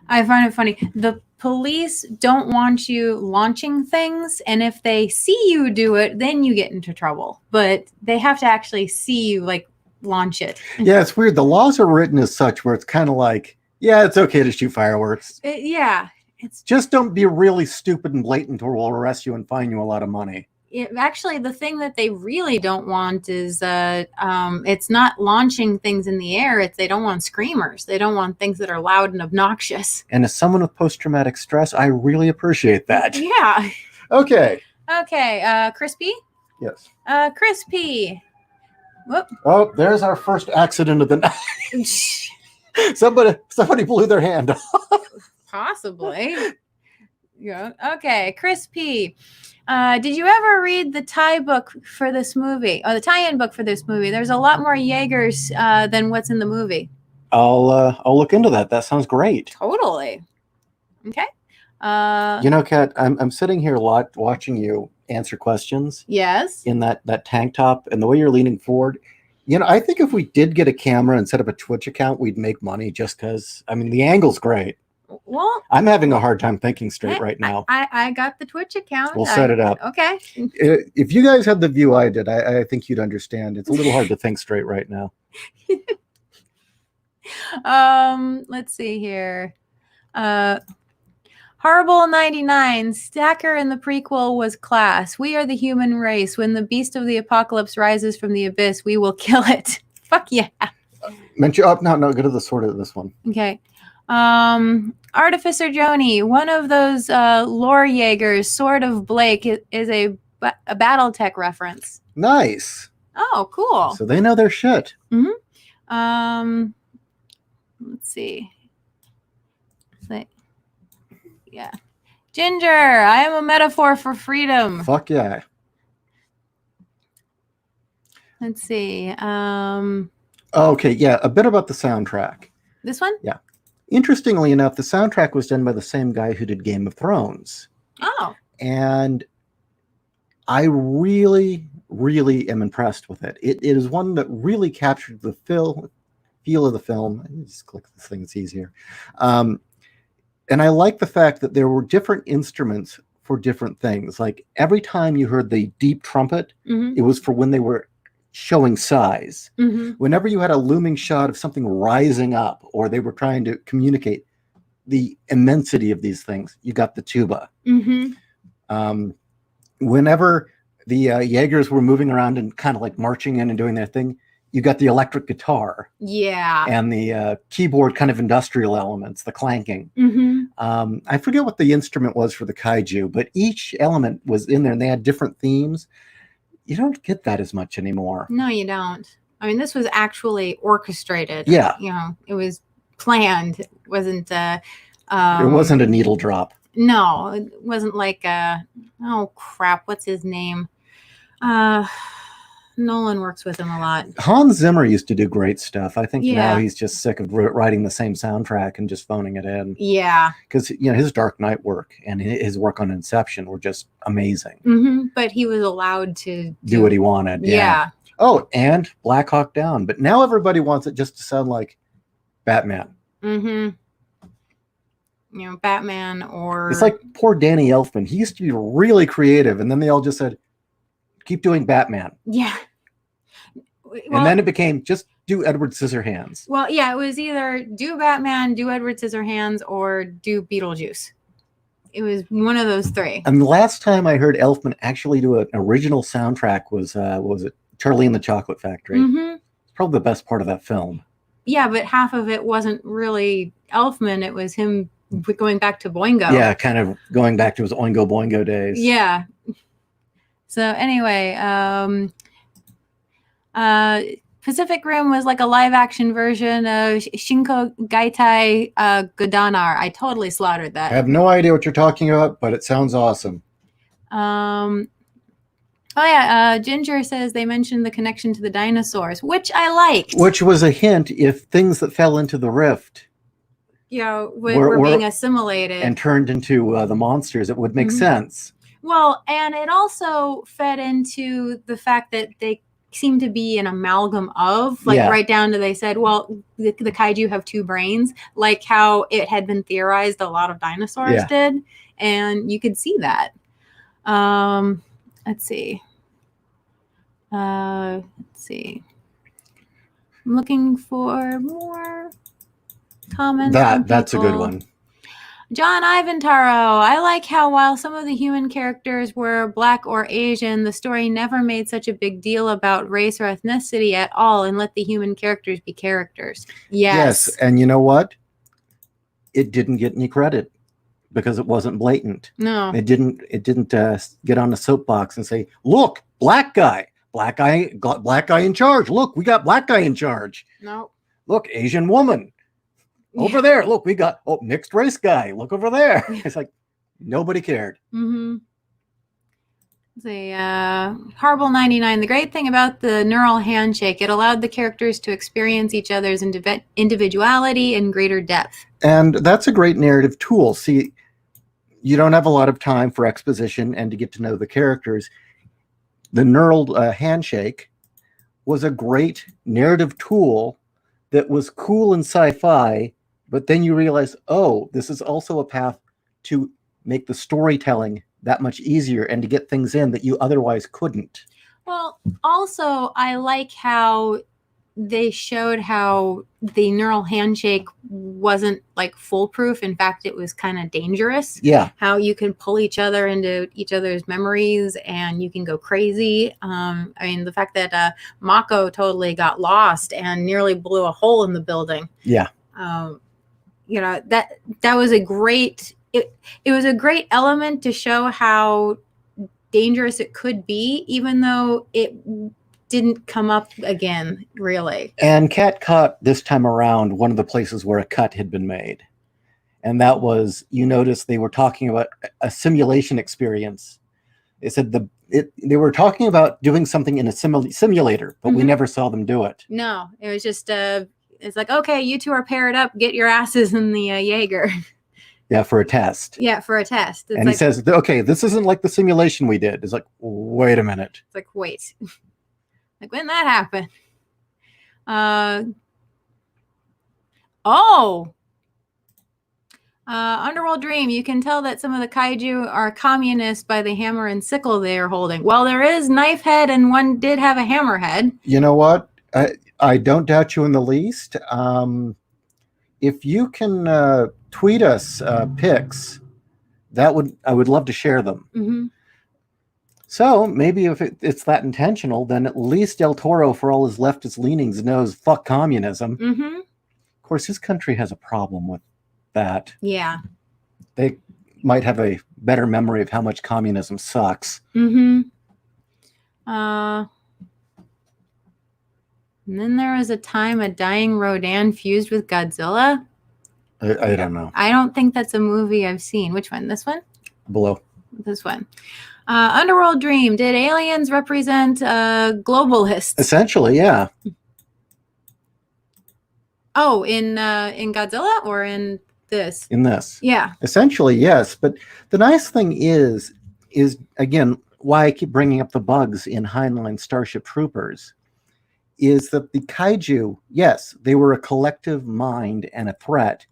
I find it funny. The police don't want you launching things, and if they see you do it, then you get into trouble. But they have to actually see you like launch it. Yeah, it's weird. The laws are written as such where it's kind of like, yeah, it's okay to shoot fireworks. It's just don't be really stupid and blatant, or we'll arrest you and fine you a lot of money. Actually, the thing that they really don't want is it's not launching things in the air. They don't want screamers. They don't want things that are loud and obnoxious. And as someone with post-traumatic stress, I really appreciate that. Yeah. Okay. Crispy? Yes. Crispy. Whoop. Oh, there's our first accident of the night. Somebody blew their hand off. Possibly. Yeah. Okay. Crispy. Did you ever read the tie book for this movie, or the tie-in book for this movie? There's a lot more Yeagers than what's in the movie. I'll look into that. That sounds great. Totally. Okay. Kat, I'm sitting here a lot watching you answer questions. Yes. In that tank top and the way you're leaning forward. I think if we did get a camera and set up a Twitch account, we'd make money just because, the angle's great. Well, I'm having a hard time thinking straight right now. I got the Twitch account. We'll set it up. Okay. If you guys had the view I did, I think you'd understand. It's a little hard to think straight right now. Let's see here. Horrible 99. Stacker in the prequel was class. We are the human race. When the beast of the apocalypse rises from the abyss, we will kill it. Fuck yeah. Mention up. No, go to the sort of this one. Okay. Artificer Joni, one of those lore Yeagers, Sword of Blake, is a Battletech reference. Nice. Oh, cool. So they know their shit. Mm-hmm. Let's see. Yeah. Ginger, I am a metaphor for freedom. Fuck yeah. Let's see. Okay, yeah, a bit about the soundtrack. This one? Yeah. Interestingly enough, the soundtrack was done by the same guy who did Game of Thrones. Oh. And I really, really am impressed with it. It is one that really captured the feel of the film. Let me just click this thing, it's easier. And I like the fact that there were different instruments for different things. Like every time you heard the deep trumpet, it was for when they were showing size. Whenever you had a looming shot of something rising up, or they were trying to communicate the immensity of these things, you got the tuba. Whenever the Yeagers were moving around and kind of like marching in and doing their thing, you got the electric guitar. Yeah. And the keyboard kind of industrial elements, the clanking. I forget what the instrument was for the kaiju, but each element was in there and they had different themes. You don't get that as much anymore. No, you don't. This was actually orchestrated. Yeah. It was planned. It wasn't it wasn't a needle drop. No, it wasn't like oh crap, what's his name? Nolan works with him a lot. Hans Zimmer used to do great stuff. I think Yeah. now he's just sick of writing the same soundtrack and just phoning it in. Yeah. Because his Dark Knight work and his work on Inception were just amazing. But he was allowed to do what he wanted. Yeah. Oh, and Black Hawk Down. But now everybody wants it just to sound like Batman. Batman or... It's like poor Danny Elfman. He used to be really creative, and then they all just said, keep doing Batman. Yeah. And then it became just do Edward Scissorhands. Well, yeah, it was either do Batman, do Edward Scissorhands, or do Beetlejuice. It was one of those three. And the last time I heard Elfman actually do an original soundtrack was, what was it? Charlie and the Chocolate Factory. It's probably the best part of that film. Yeah, but half of it wasn't really Elfman. It was him going back to Boingo. Yeah, kind of going back to his Oingo Boingo days. Yeah. So anyway, Pacific Rim was like a live action version of Shinko Gaitai Godanar. I totally slaughtered that. I have no idea what you're talking about, but it sounds awesome. Oh yeah, Ginger says they mentioned the connection to the dinosaurs, which I liked. Which was a hint if things that fell into the rift we're being assimilated and turned into the monsters, it would make sense. Well, and it also fed into the fact that they seem to be an amalgam of, right down to they said, well, the kaiju have two brains, like how it had been theorized a lot of dinosaurs did, and you could see that. Let's see. I'm looking for more comments. That's a good one. John Ivantaro, I like how while some of the human characters were Black or Asian, the story never made such a big deal about race or ethnicity at all and let the human characters be characters. Yes. And you know what? It didn't get any credit because it wasn't blatant. No. It didn't get on a soapbox and say, look, black guy in charge. Look, we got black guy in charge. No. Look, Asian woman. Over there, look, we got mixed race guy. Look over there. It's like nobody cared. Mm-hmm. Harble 99. The great thing about the neural handshake, it allowed the characters to experience each other's individuality in greater depth. And that's a great narrative tool. See, you don't have a lot of time for exposition and to get to know the characters. The neural handshake was a great narrative tool that was cool in sci-fi. But then you realize, this is also a path to make the storytelling that much easier and to get things in that you otherwise couldn't. Well, also, I like how they showed how the neural handshake wasn't foolproof. In fact, it was kind of dangerous. Yeah. How you can pull each other into each other's memories and you can go crazy. The fact that Mako totally got lost and nearly blew a hole in the building. Yeah. That was a great, it was a great element to show how dangerous it could be, even though it didn't come up again, really. And Cat caught this time around one of the places where a cut had been made. And that was, you notice they were talking about a simulation experience. They said they were talking about doing something in a simulator, but we never saw them do it. No, it was just it's like, okay, you two are paired up. Get your asses in the Yeager. Yeah, for a test. Yeah, for a test. And he says, okay, this isn't like the simulation we did. It's like, wait a minute. It's like, wait. Like, when that happened? Underworld Dream. You can tell that some of the kaiju are communist by the hammer and sickle they are holding. Well, there is knife head, and one did have a hammer head. You know what? I don't doubt you in the least. If you can tweet us pics, I would love to share them. Mm-hmm. So maybe if it's that intentional, then at least Del Toro, for all his leftist leanings, knows fuck communism. Mm-hmm. Of course, his country has a problem with that. Yeah. They might have a better memory of how much communism sucks. Mm-hmm. And then there was a time a dying Rodan fused with Godzilla. I don't know. I don't think that's a movie I've seen. Which one? This one? Below. This one. Underworld Dream. Did aliens represent globalists? Essentially, yeah. Oh, in Godzilla or in this? In this. Yeah. Essentially, yes. But the nice thing is again, why I keep bringing up the bugs in Heinlein Starship Troopers, is that the kaiju, yes, they were a collective mind and a threat,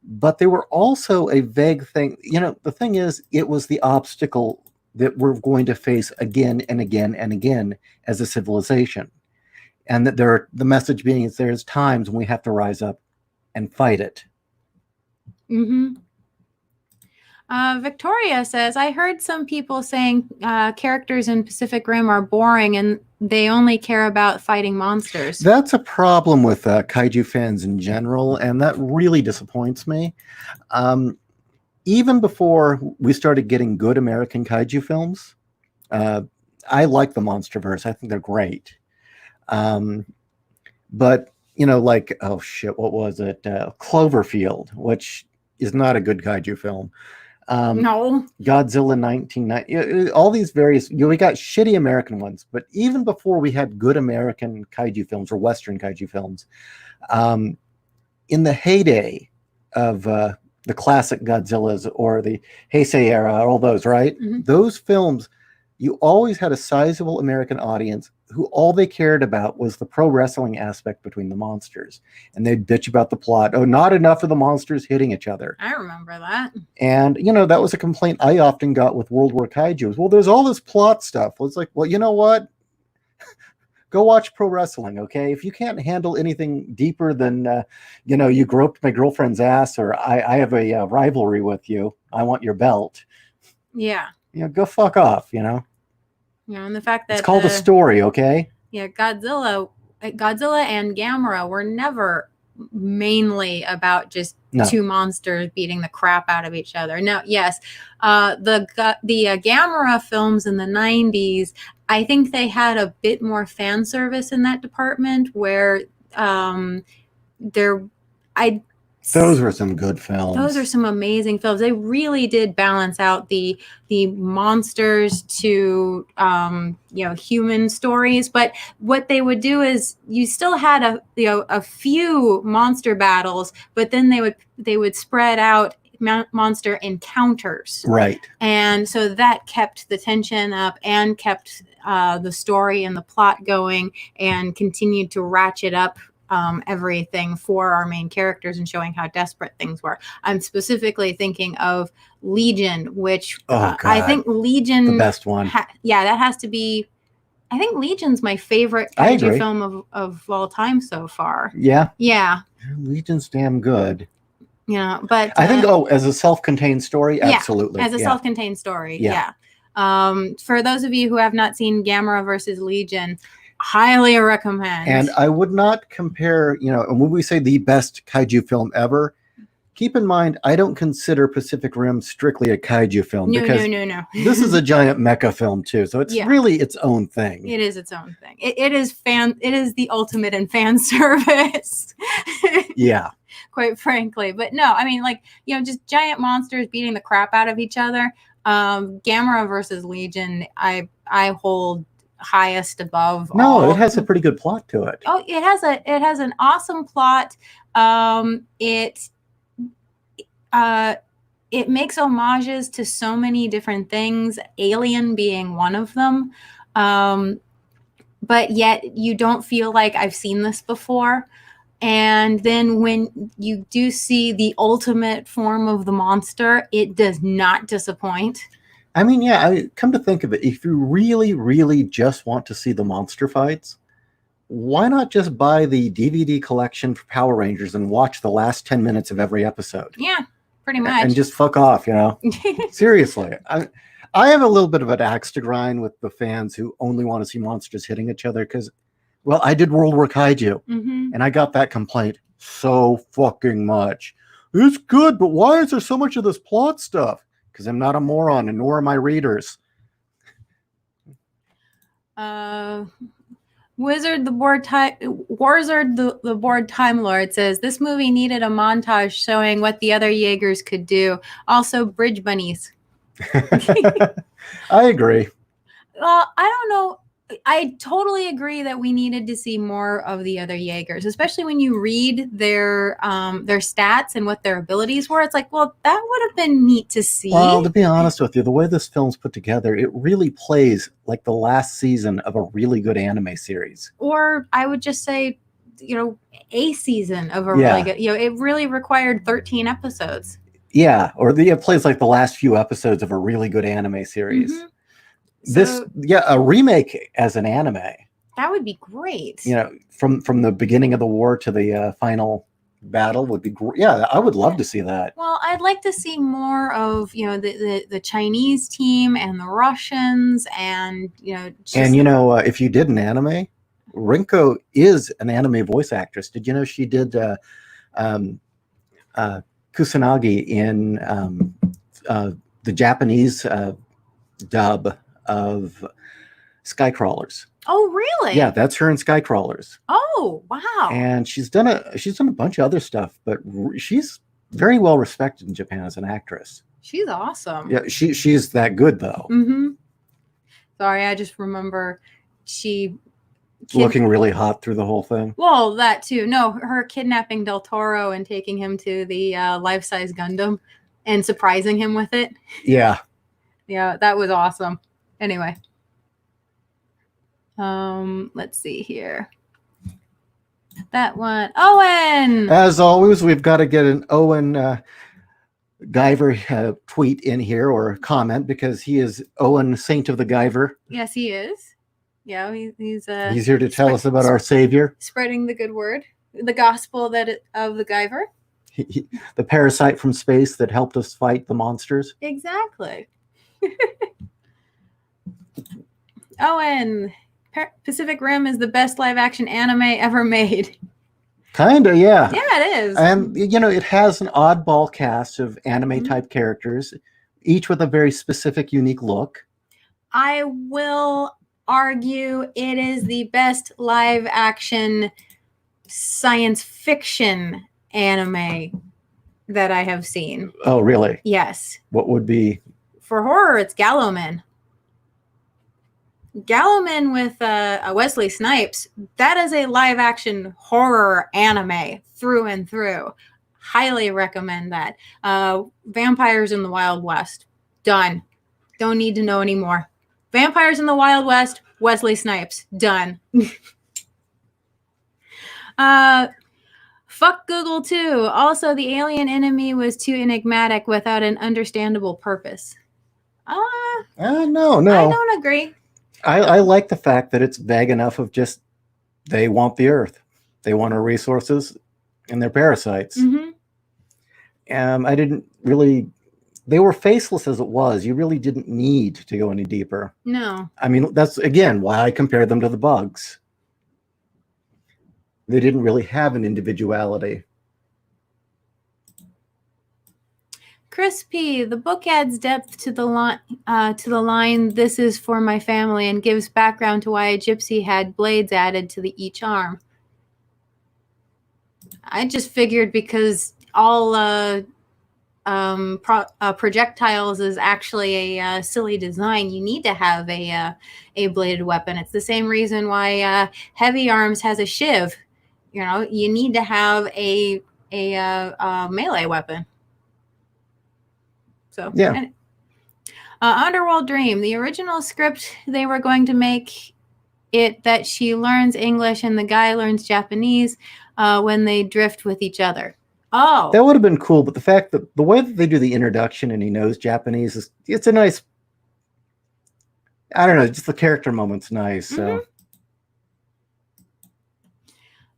but they were also a vague thing. The thing is, it was the obstacle that we're going to face again and again and again as a civilization. And that the message being is there's times when we have to rise up and fight it. Mm-hmm. Victoria says, I heard some people saying characters in Pacific Rim are boring and they only care about fighting monsters. That's a problem with kaiju fans in general, and that really disappoints me. Even before we started getting good American kaiju films, I like the Monsterverse. I think they're great. But, oh shit, what was it? Cloverfield, which is not a good kaiju film. No. Godzilla 1990, all these various, we got shitty American ones, but even before we had good American kaiju films or Western kaiju films, in the heyday the classic Godzillas or the Heisei era, all those, right? Mhm. Those films, you always had a sizable American audience who all they cared about was the pro wrestling aspect between the monsters. And they'd bitch about the plot. Oh, not enough of the monsters hitting each other. I remember that. And, that was a complaint I often got with World War Kaiju. Well, there's all this plot stuff. Well, it's like, well, you know what? Go watch pro wrestling, okay? If you can't handle anything deeper than, you groped my girlfriend's ass, or I have a rivalry with you, I want your belt. Yeah. Go fuck off, And the fact that it's called a story, okay? Yeah, Godzilla and Gamera were never mainly about just two monsters beating the crap out of each other. Now, yes, the Gamera films in the 90s, I think they had a bit more fan service in that department, where those were some good films. Those are some amazing films. They really did balance out the monsters to human stories. But what they would do is you still had a few monster battles, but then they would spread out monster encounters. Right. And so that kept the tension up and kept the story and the plot going, and continued to ratchet up everything for our main characters and showing how desperate things were. I'm specifically thinking of Legion, which I think Legion, the best one. That has to be. I think Legion's my favorite kaiju film of all time so far. Yeah. Yeah. Legion's damn good. Yeah, but I think as a self-contained story, absolutely. As a self-contained story, yeah. For those of you who have not seen Gamera versus Legion, highly recommend. And I would not compare, and when we say the best kaiju film ever, keep in mind, I don't consider Pacific Rim strictly a kaiju film. No. This is a giant mecha film too, so it's really its own thing. It is its own thing. It is the ultimate in fan service. Yeah. Quite frankly. But no, I mean, just giant monsters beating the crap out of each other. Gamera versus Legion, I hold highest above. No, it has a pretty good plot to it. Oh, it has an awesome plot. It makes homages to so many different things, Alien being one of them. But yet you don't feel like I've seen this before. And then when you do see the ultimate form of the monster, it does not disappoint. I mean, come to think of it, if you really, really just want to see the monster fights, why not just buy the DVD collection for Power Rangers and watch the last 10 minutes of every episode? Yeah, pretty much. And just fuck off, Seriously. I have a little bit of an axe to grind with the fans who only want to see monsters hitting each other because, well, I did World War Kaiju, and I got that complaint so fucking much. It's good, but why is there so much of this plot stuff? Because I'm not a moron, and nor are my readers. Warzard the Board Time Lord says this movie needed a montage showing what the other Yeagers could do. Also, bridge bunnies. I agree. I don't know. I totally agree that we needed to see more of the other Yeagers, especially when you read their stats and what their abilities were. It's like, well, that would have been neat to see. Well, to be honest with you, the way this film's put together, it really plays like the last season of a really good anime series. Or I would just say, a season of a really good, it really required 13 episodes. Yeah, or it plays like the last few episodes of a really good anime series. Mm-hmm. So, a remake as an anime. That would be great. From the beginning of the war to the final battle would be great. Yeah, I would love to see that. Well, I'd like to see more of the Chinese team and the Russians and if you did an anime, Rinko is an anime voice actress. Did you know she did Kusanagi in the Japanese dub of Skycrawlers? Oh, really? Yeah, that's her in Skycrawlers. Oh, wow. And she's done a bunch of other stuff, but she's very well respected in Japan as an actress. She's awesome. Yeah, she's that good though. Mm-hmm. Sorry, I just remember she looking really hot through the whole thing. Well, that too. No, her kidnapping Del Toro and taking him to the life-size Gundam and surprising him with it. Yeah. Yeah, that was awesome. Anyway. Let's see here. That one. Owen! As always, we've got to get an Owen Diver tweet in here or comment because he is Owen, Saint of the Guyver. Yes, he is. Yeah, he's here to tell us about our Savior. Spreading the good word. The gospel of the Guyver. The parasite from space that helped us fight the monsters. Exactly. Owen, Pacific Rim is the best live-action anime ever made. Kinda, yeah. Yeah, it is. And, you know, it has an oddball cast of anime-type characters, each with a very specific, unique look. I will argue it is the best live-action science fiction anime that I have seen. Oh, really? Yes. What would be? For horror, it's Gallowman. Gallowman with Wesley Snipes, that is a live-action horror anime through and through. Highly recommend that. Vampires in the Wild West. Done. Don't need to know anymore. Vampires in the Wild West, Wesley Snipes. Done. Fuck Google too. Also, the alien enemy was too enigmatic without an understandable purpose. No. I don't agree. I like the fact that it's vague enough of just they want the Earth. They want our resources and their parasites. I didn't really... They were faceless as it was. You really didn't need to go any deeper. No. I mean, that's, again, why I compared them to the bugs. They didn't really have an individuality. Chris P. The book adds depth to the line, "This is for my family," and gives background to why a gypsy had blades added to each arm. I just figured because all projectiles is actually a silly design, you need to have a bladed weapon. It's the same reason why Heavy Arms has a shiv. You know, you need to have a melee weapon. So yeah. Underworld Dream. The original script, they were going to make it that she learns English and the guy learns Japanese when they drift with each other. Oh, that would have been cool. But the fact that the way that they do the introduction and he knows Japanese it's a nice. I don't know. Just the character moment's nice. So.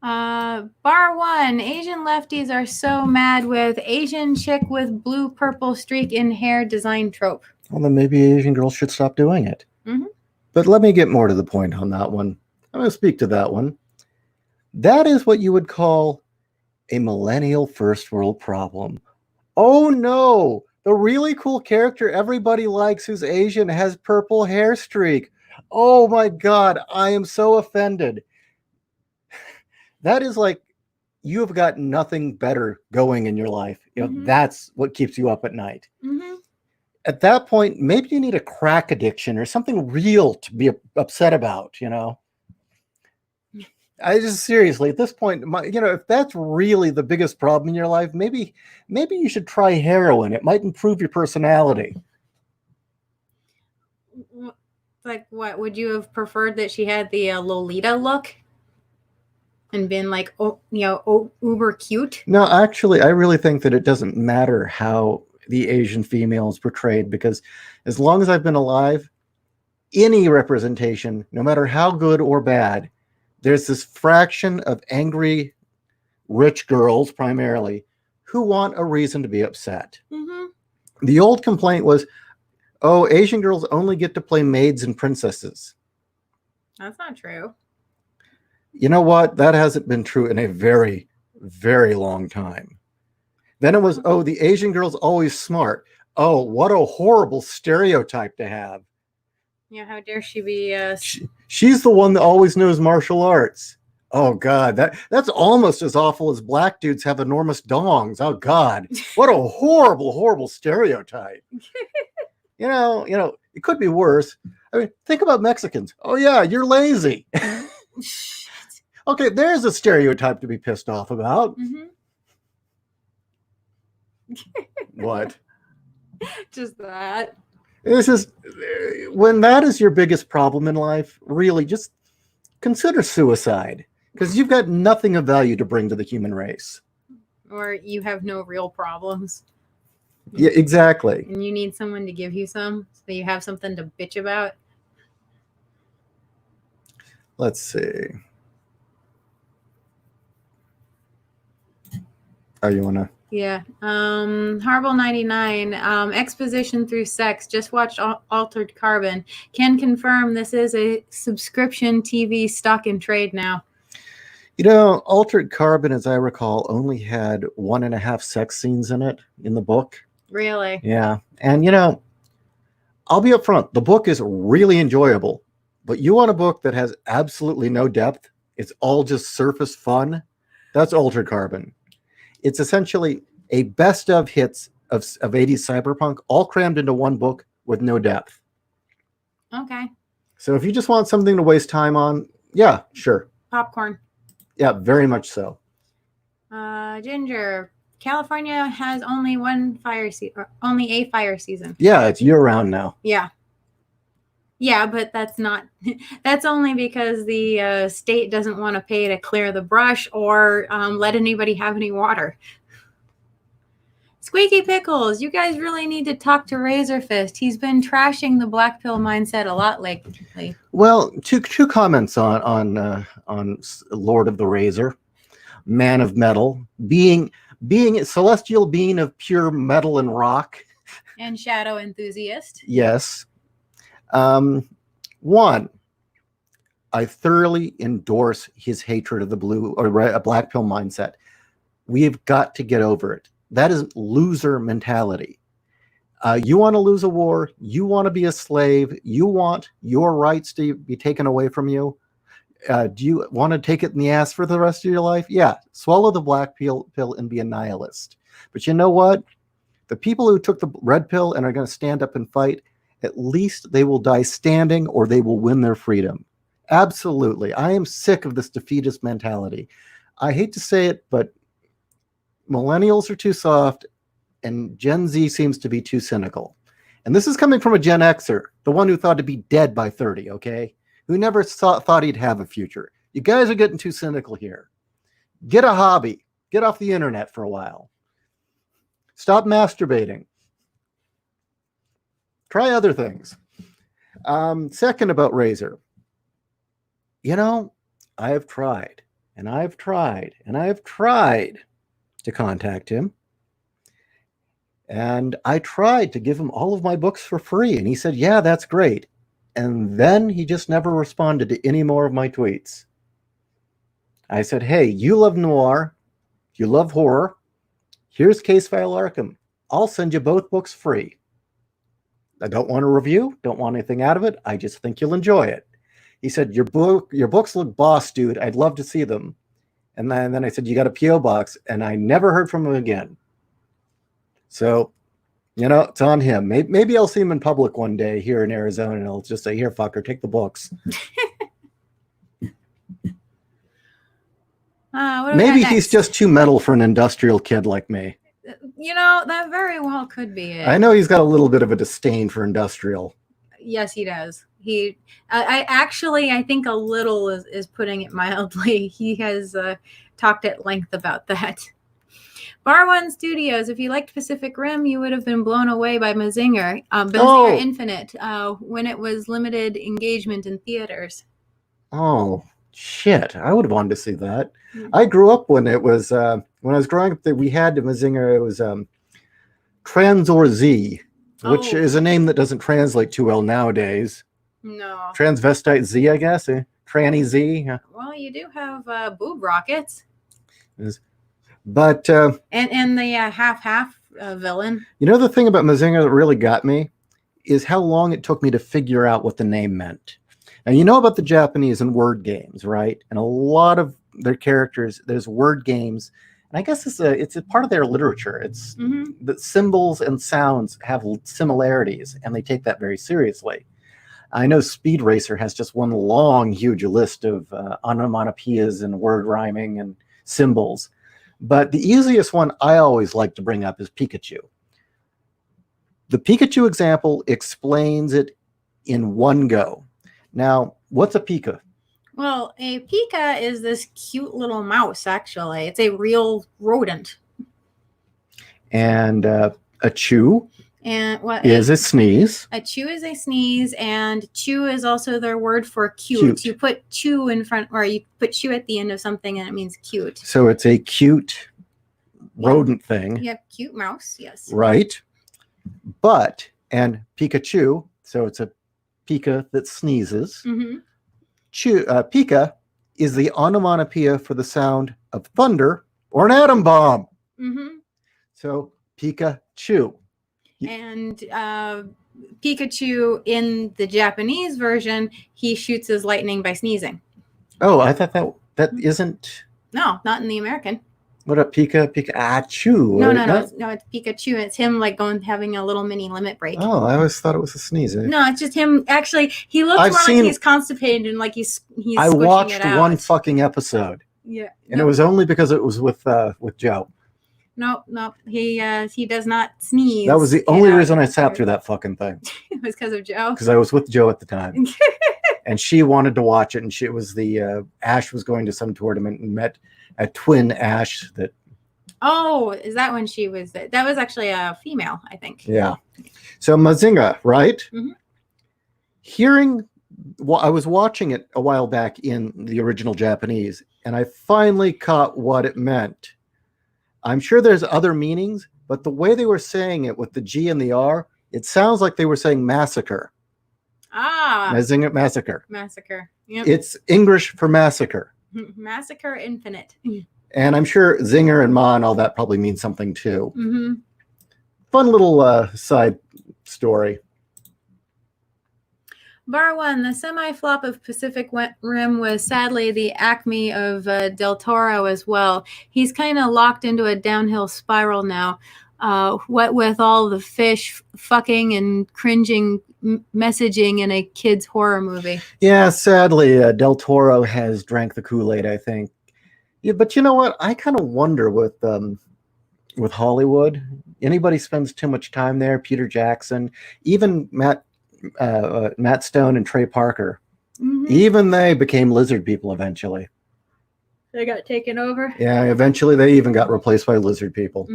Bar one, Asian lefties are so mad with Asian chick with blue purple streak in hair design trope. Well, then maybe Asian girls should stop doing it. But let me get more to the point on that one. I'm going to speak to that one. That is what you would call a millennial first world problem. Oh no, the really cool character everybody likes who's Asian has purple hair streak. Oh my God, I am so offended. That is like, you have got nothing better going in your life. You know, that's what keeps you up at night. At that point, maybe you need a crack addiction or something real to be upset about, you know? I just seriously, at this point, if that's really the biggest problem in your life, maybe you should try heroin. It might improve your personality. Like what? Would you have preferred that she had the Lolita look? And been like, uber cute? No, actually, I really think that it doesn't matter how the Asian female is portrayed, because as long as I've been alive, any representation, no matter how good or bad, there's this fraction of angry, rich girls primarily who want a reason to be upset. The old complaint was, oh, Asian girls only get to play maids and princesses. That's not true. You know what? That hasn't been true in a very, very long time. Then it was, oh, the Asian girl's always smart. Oh, what a horrible stereotype to have. Yeah, how dare she be... She's the one that always knows martial arts. Oh, God, that's almost as awful as black dudes have enormous dongs. Oh, God, what a horrible, horrible stereotype. You know, it could be worse. I mean, think about Mexicans. Oh, yeah, you're lazy. Okay, there's a stereotype to be pissed off about. What? Just that. This is when that is your biggest problem in life, really just consider suicide, because you've got nothing of value to bring to the human race. Or you have no real problems. Yeah, exactly. And you need someone to give you some, so you have something to bitch about. Let's see. Oh, you want to? Yeah. Harble 99, Exposition through Sex, just watched Altered Carbon. Can confirm this is a subscription TV stock in trade now. You know, Altered Carbon, as I recall, only had 1.5 sex scenes in it in the book. Really? Yeah. And, you know, I'll be upfront. The book is really enjoyable, but you want a book that has absolutely no depth, it's all just surface fun, that's Altered Carbon. It's essentially a best of hits of 80s cyberpunk, all crammed into one book with no depth. Okay. So if you just want something to waste time on, yeah, sure. Popcorn. Yeah, very much so. Ginger, California has only one fire season, only a fire season. Yeah, it's year-round now. Yeah. Yeah, but that's not, that's only because the state doesn't want to pay to clear the brush or let anybody have any water. Squeaky Pickles, you guys really need to talk to Razorfist. He's been trashing the black pill mindset a lot lately. Well, two comments on Lord of the Razor, Man of Metal, being a celestial being of pure metal and rock. And Shadow Enthusiast. Yes. One, I thoroughly endorse his hatred of the blue or black pill mindset. We've got to get over it. That is loser mentality. You want to lose a war. You want to be a slave. You want your rights to be taken away from you. Do you want to take it in the ass for the rest of your life? Yeah, swallow the black pill and be a nihilist. But you know what? The people who took the red pill and are going to stand up and fight, at least they will die standing or they will win their freedom. Absolutely. I am sick of this defeatist mentality. I hate to say it, but millennials are too soft and Gen Z seems to be too cynical. And this is coming from a Gen Xer, the one who thought to be dead by 30, okay? Who never thought he'd have a future. You guys are getting too cynical here. Get a hobby. Get off the internet for a while. Stop masturbating. Try other things. Second, about Razor. You know, I have tried, and I've tried, and I've tried to contact him. And I tried to give him all of my books for free. And he said, yeah, that's great. And then he just never responded to any more of my tweets. I said, hey, you love noir. You love horror. Here's Case File Arkham. I'll send you both books free. I don't want a review. Don't want anything out of it. I just think you'll enjoy it. He said, your books look boss, dude. I'd love to see them. And then I said, you got a P.O. box. And I never heard from him again. So, you know, it's on him. Maybe I'll see him in public one day here in Arizona, and I'll just say, here, fucker, take the books. Maybe he's just too metal for an industrial kid like me. You know, that very well could be it. I know he's got a little bit of a disdain for industrial. Yes, he does. I think a little is putting it mildly. He has talked at length about that. Bar One Studios, if you liked Pacific Rim, you would have been blown away by Mazinger. Mazinger Infinite, when it was limited engagement in theaters. Oh, shit. I would have wanted to see that. I grew up when it was, when I was growing up, we had Mazinger, it was Transor Z, which is a name that doesn't translate too well nowadays. No. Transvestite Z, I guess. Tranny Z. Well, you do have boob rockets. But and the half villain. You know, the thing about Mazinger that really got me is how long it took me to figure out what the name meant. And you know about the Japanese and word games, right? And a lot of their characters, there's word games, and I guess it's a part of their literature. It's that symbols and sounds have similarities, and they take that very seriously. I know Speed Racer has just one long, huge list of onomatopoeias and word rhyming and symbols. But the easiest one I always like to bring up is Pikachu. The Pikachu example explains it in one go. Now, what's a Pika? Well, a Pika is this cute little mouse, actually. It's a real rodent. And a Chew And what is a sneeze. A chew is a sneeze, and chew is also their word for cute. You put chew in front, or you put chew at the end of something, and it means cute. So it's a cute rodent thing. Yep, cute mouse, yes. Right. But, and Pikachu, so it's a Pika that sneezes. Mm-hmm. Pika is the onomatopoeia for the sound of thunder or an atom bomb. Mm-hmm. So Pikachu. And Pikachu in the Japanese version, he shoots his lightning by sneezing. Oh, I thought that isn't. No, not in the American. What a Pika Chew? No, it's Pikachu. It's him like having a little mini limit break. Oh, I always thought it was a sneeze. No, it's just him. Actually, he looks more like he's constipated and like he's. I watched one fucking episode. Yeah, and it was only because it was with Joe. No, he does not sneeze. That was the only reason I sat through that fucking thing. It was because of Joe. Because I was with Joe at the time, and she wanted to watch it, and it was the Ash was going to some tournament and met a twin Ash that. Oh, is that when she was? That was actually a female, I think. Yeah. So Mazinga, right? Mm-hmm. I was watching it a while back in the original Japanese, and I finally caught what it meant. I'm sure there's other meanings, but the way they were saying it with the G and the R, it sounds like they were saying massacre. Ah. Mazinga, massacre. Massacre. Yep. It's English for massacre. Massacre infinite. And I'm sure Zinger and Ma and all that probably means something too. Mm-hmm. Fun little side story. Bar 1, the semi-flop of Pacific Rim was sadly the acme of Del Toro as well. He's kind of locked into a downhill spiral now. What with all the fish fucking and cringing messaging in a kid's horror movie. Yeah, sadly, Del Toro has drank the Kool-Aid, I think. Yeah, but you know what? I kind of wonder with Hollywood, anybody spends too much time there, Peter Jackson, even Matt Stone and Trey Parker, even they became lizard people eventually. They got taken over? Yeah, eventually they even got replaced by lizard people.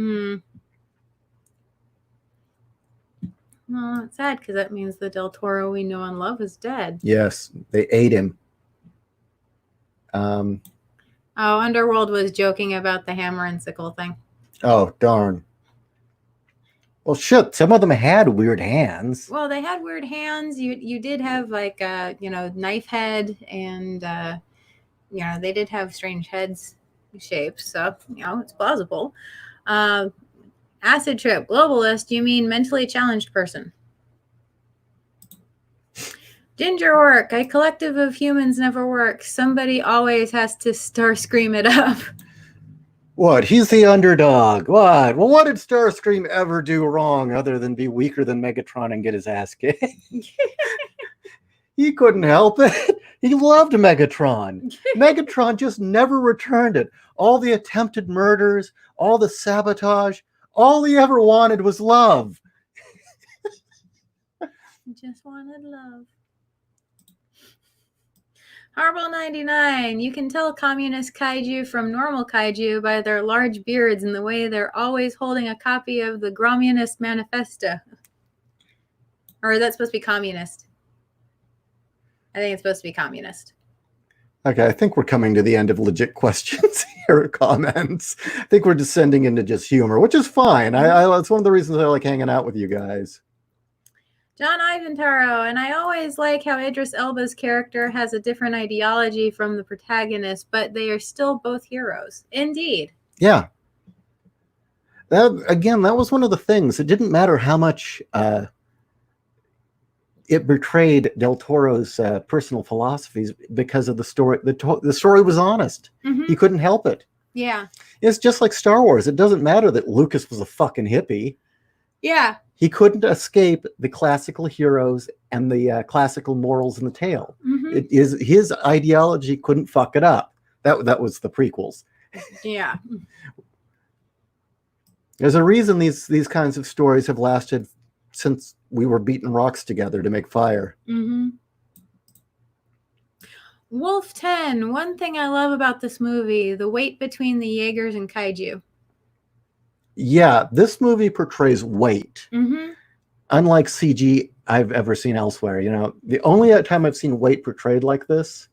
Well, it's sad because that means the Del Toro we know and love is dead. Yes, they ate him. Underworld was joking about the hammer and sickle thing. Oh, darn. Well, shit, some of them had weird hands. Well, they had weird hands. You did have like knife head, and they did have strange heads shapes. So it's plausible. Acid trip globalist. You mean mentally challenged person? Ginger orc. A collective of humans never works. Somebody always has to Starscream it up. What? He's the underdog. What? Well, what did Starscream ever do wrong other than be weaker than Megatron and get his ass kicked? He couldn't help it. He loved Megatron. Megatron just never returned it. All the attempted murders, all the sabotage, all he ever wanted was love. Just wanted love. Horrible 99. You can tell communist kaiju from normal kaiju by their large beards and the way they're always holding a copy of the Communist Manifesto. Or is that supposed to be communist? I think it's supposed to be communist. Okay, I think we're coming to the end of legit questions here, comments. I think we're descending into just humor, which is fine. It's one of the reasons I like hanging out with you guys. John Ivantaro, and I always like how Idris Elba's character has a different ideology from the protagonist, but they are still both heroes. Indeed. Yeah. That was one of the things. It didn't matter how much it betrayed Del Toro's personal philosophies because of the story. The story was honest. He couldn't help it. Yeah. It's just like Star Wars. It doesn't matter that Lucas was a fucking hippie. Yeah. He couldn't escape the classical heroes and the classical morals in the tale. Mhm. It is his ideology couldn't fuck it up. That was the prequels. Yeah. There's a reason these kinds of stories have lasted since we were beating rocks together to make fire. Mm-hmm. Wolf 10. One thing I love about this movie, the weight between the Yeagers and kaiju. Yeah, this movie portrays weight. Mm-hmm. Unlike CG I've ever seen elsewhere. You know, the only time I've seen weight portrayed like this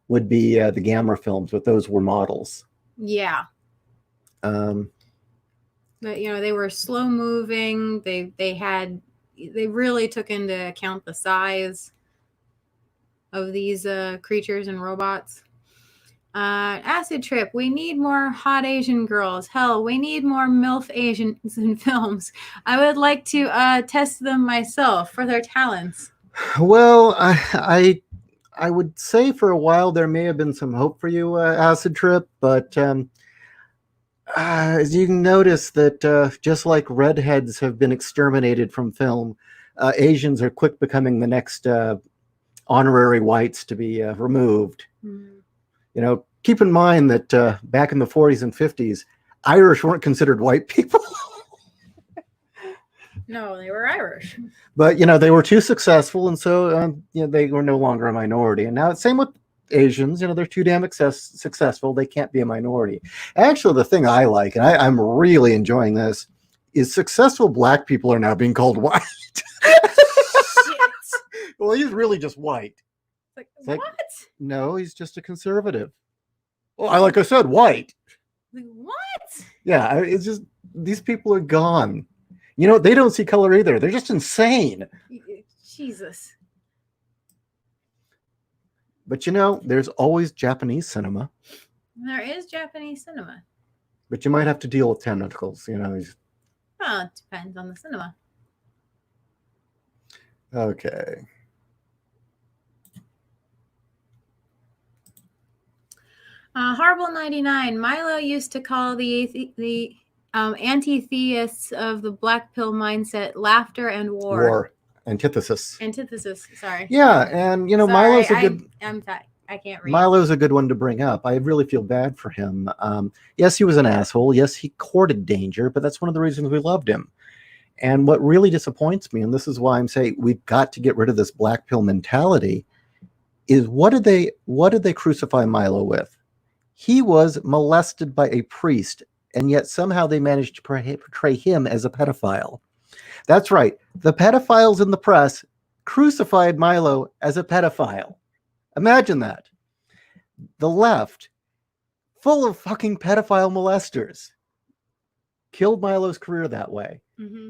would be the Gamera films, but those were models. Yeah. But you know, they were slow moving. They really took into account the size of these creatures and robots. Acid Trip. We need more hot Asian girls. Hell, we need more MILF Asians in films. I would like to test them myself for their talents. Well, I would say for a while there may have been some hope for you, Acid Trip, but as you can notice that just like redheads have been exterminated from film, Asians are quick becoming the next honorary whites to be removed. Mm. You know, keep in mind that back in the 40s and 50s, Irish weren't considered white people. No, they were Irish. But, you know, they were too successful, and so you know, they were no longer a minority. And now it's same with Asians. You know, they're too damn successful. They can't be a minority. Actually, the thing I like, and I'm really enjoying this, is successful black people are now being called white. Shit. Well, he's really just white. Like, like- what? No, he's just a conservative. Well, like I said, white. Like, what? Yeah, it's just these people are gone. You know, they don't see color either. They're just insane. Jesus. But you know, there's always Japanese cinema. There is Japanese cinema. But you might have to deal with tentacles. You know. Well, it depends on the cinema. Okay. Horrible 99. Milo used to call the anti-theists of the black pill mindset laughter and war. Antithesis. Antithesis. Sorry. Yeah, and you know, Sorry, Milo's a good. I can't read. Milo's a good one to bring up. I really feel bad for him. Yes, he was an asshole. Yes, he courted danger, but that's one of the reasons we loved him. And what really disappoints me, and this is why I'm saying we've got to get rid of this black pill mentality, is what did they crucify Milo with? He was molested by a priest, and yet somehow they managed to portray him as a pedophile. That's right. The pedophiles in the press crucified Milo as a pedophile. Imagine that. The left, full of fucking pedophile molesters, killed Milo's career that way. Mm-hmm.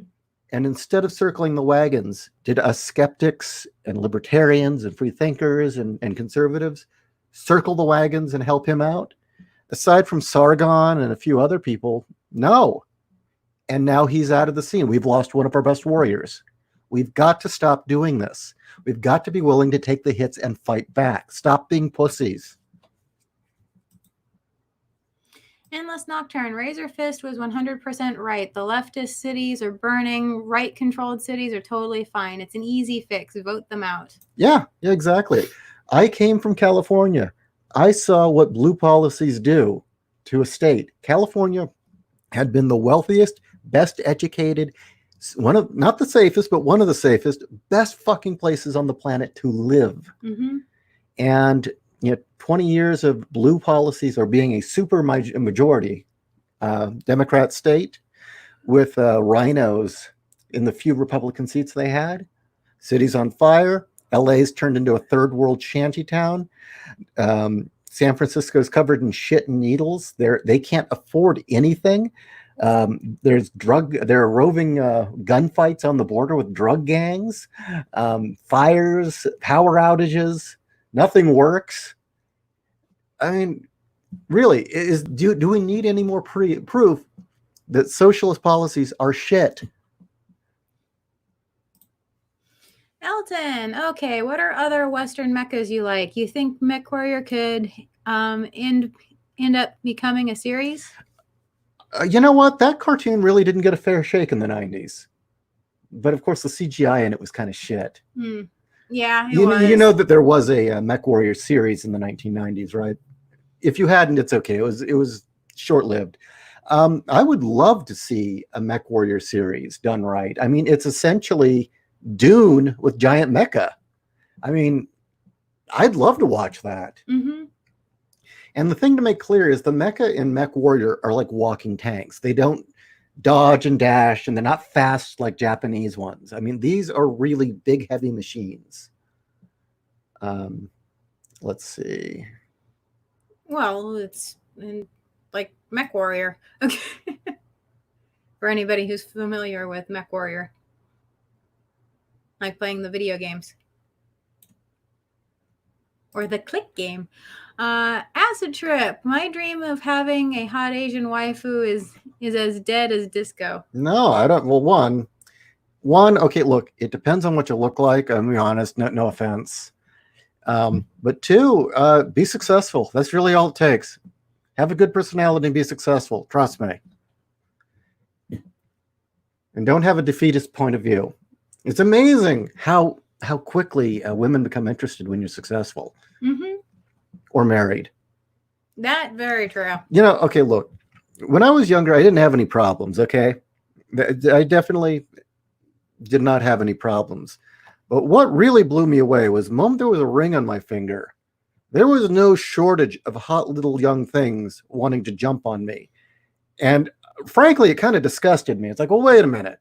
And instead of circling the wagons, did us skeptics and libertarians and free thinkers and conservatives circle the wagons and help him out? Aside from Sargon and a few other people, no. And now he's out of the scene. We've lost one of our best warriors. We've got to stop doing this. We've got to be willing to take the hits and fight back. Stop being pussies. Endless Nocturne. Razor Fist was 100% right. The leftist cities are burning. Right-controlled cities are totally fine. It's an easy fix. Vote them out. Yeah, exactly. I came from California. I saw what blue policies do to a state. California had been the wealthiest, best educated, not the safest, but one of the safest, best fucking places on the planet to live. Mm-hmm. And 20 years of blue policies are being a super majority Democrat state with rhinos in the few Republican seats they had. Cities on fire. LA's turned into a third world shantytown. San Francisco's covered in shit and needles. They can't afford anything. There are roving gunfights on the border with drug gangs, fires, power outages. Nothing works. I mean, really, do we need any more proof that socialist policies are shit? Elton, okay, what are other Western mechas you like? You think MechWarrior could end up becoming a series? You know what? That cartoon really didn't get a fair shake in the 90s. but of course the CGI in it was kind of shit. Yeah, You know that there was a Mech Warrior series in the 1990s, right? If you hadn't, it's okay. It was short-lived. I would love to see a Mech Warrior series done right. I mean, it's essentially Dune with giant mecha. I mean, I'd love to watch that. And the thing to make clear is the mecha in Mech Warrior are like walking tanks. They don't dodge and dash, and they're not fast like Japanese ones. I mean, these are really big, heavy machines. Let's see. Well, it's like Mech Warrior. Okay. For anybody who's familiar with Mech Warrior. Like playing the video games. Or the click game. Acid Trip. My dream of having a hot Asian waifu is as dead as disco. No, I don't. Well, one. Okay, look, it depends on what you look like. I'm being honest. No offense. But two, be successful. That's really all it takes. Have a good personality and be successful. Trust me. And don't have a defeatist point of view. It's amazing how quickly women become interested when you're successful. Or married. That very true. You know, okay, look. When I was younger, I didn't have any problems, okay? I definitely did not have any problems. But what really blew me away was the moment there was a ring on my finger, there was no shortage of hot little young things wanting to jump on me. And frankly, it kind of disgusted me. It's like, well, wait a minute.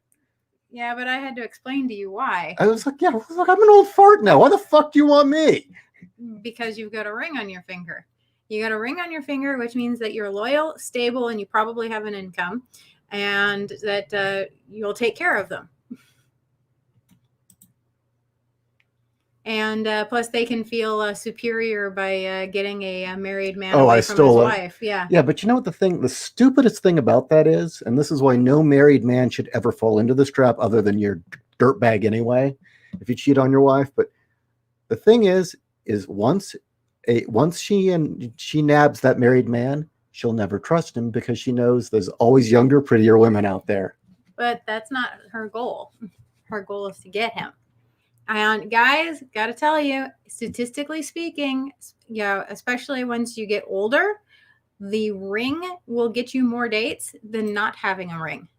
Yeah, but I had to explain to you why. I was like, yeah, look, I'm an old fart now. Why the fuck do you want me? Because you've got a ring on your finger. You got a ring on your finger, which means that you're loyal, stable, and you probably have an income, and that you'll take care of them. And plus, they can feel superior by getting a married man away from his wife. Yeah. Yeah, but you know what the stupidest thing about that is, and this is why no married man should ever fall into this trap other than your dirtbag anyway, if you cheat on your wife. But the thing is once she nabs that married man, she'll never trust him because she knows there's always younger, prettier women out there. But that's not her goal. Her goal is to get him. And guys, got to tell you, statistically speaking, especially once you get older, the ring will get you more dates than not having a ring.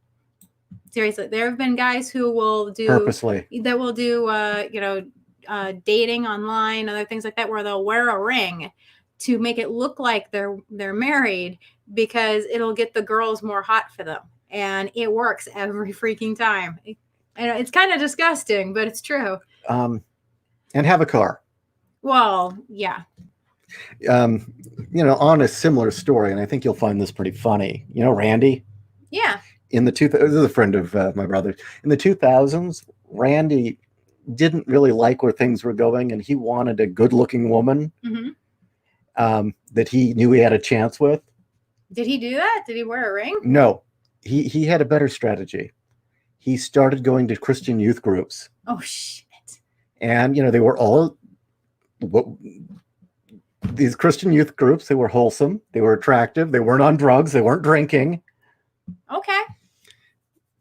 Seriously, there have been guys who will do purposely that will do dating online, other things like that, where they'll wear a ring to make it look like they're married because it'll get the girls more hot for them, and it works every freaking time. And it's kind of disgusting, but it's true. And have a car. Well, yeah. On a similar story, and I think you'll find this pretty funny. You know, Randy? Yeah. This is a friend of my brother. In the 2000s, Randy didn't really like where things were going, and he wanted a good-looking woman that he knew he had a chance with. Did he do that? Did he wear a ring? No. He had a better strategy. He started going to Christian youth groups. Oh, shit. And, they were all these Christian youth groups. They were wholesome. They were attractive. They weren't on drugs. They weren't drinking. Okay.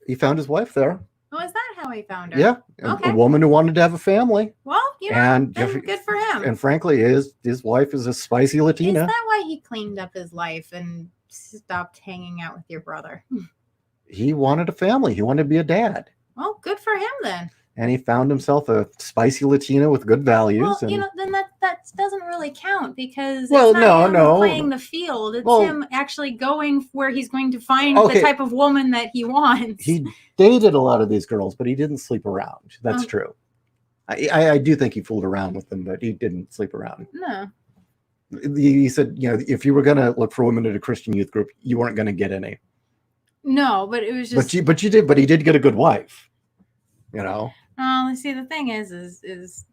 He found his wife there. Oh, is that how he found her? Yeah. Okay. A woman who wanted to have a family. Well, good for him. And frankly, his wife is a spicy Latina. Is that why he cleaned up his life and stopped hanging out with your brother? He wanted a family. He wanted to be a dad. Well, good for him then. And he found himself a spicy Latina with good values. Well, then that doesn't really count because it's not him playing the field. It's him actually going where he's going to find the type of woman that he wants. He dated a lot of these girls, but he didn't sleep around. That's true. I do think he fooled around with them, but he didn't sleep around. No. He said, if you were going to look for women at a Christian youth group, you weren't going to get any. No, but it was just. But he did get a good wife. See, the thing is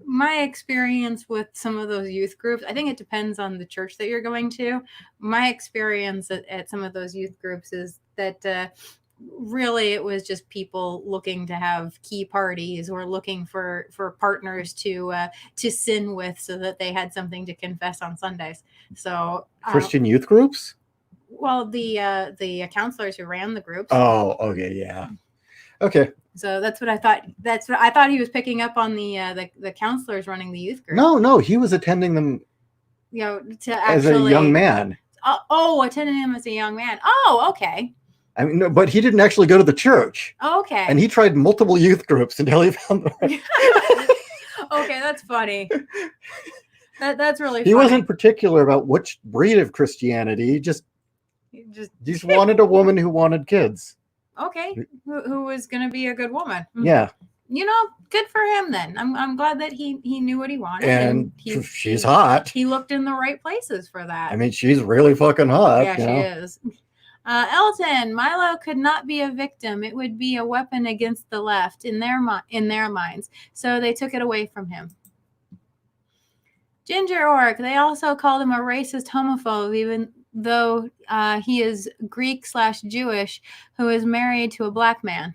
my experience with some of those youth groups. I think it depends on the church that you're going to. My experience at some of those youth groups is that really it was just people looking to have key parties or looking for partners to sin with, so that they had something to confess on Sundays. So Christian youth groups. Well, the counselors who ran the groups. Oh, okay, yeah. Okay. So that's what I thought. That's what I thought he was picking up on the counselors running the youth group. No, he was attending them. You know, to as actually, a young man. Attending him as a young man. Oh, okay. I mean, no, but he didn't actually go to the church. Okay. And he tried multiple youth groups until he found the right. Okay, that's funny. That's really funny. He wasn't particular about which breed of Christianity. He just wanted a woman who wanted kids. Okay. Who was going to be a good woman. Yeah. You know, good for him then. I'm glad that he knew what he wanted. And she's hot. He looked in the right places for that. I mean, she's really fucking hot. Yeah, she is. Elton, Milo could not be a victim. It would be a weapon against the left in their minds. So they took it away from him. Ginger Orc, they also called him a racist homophobe, even though he is Greek/Jewish who is married to a black man.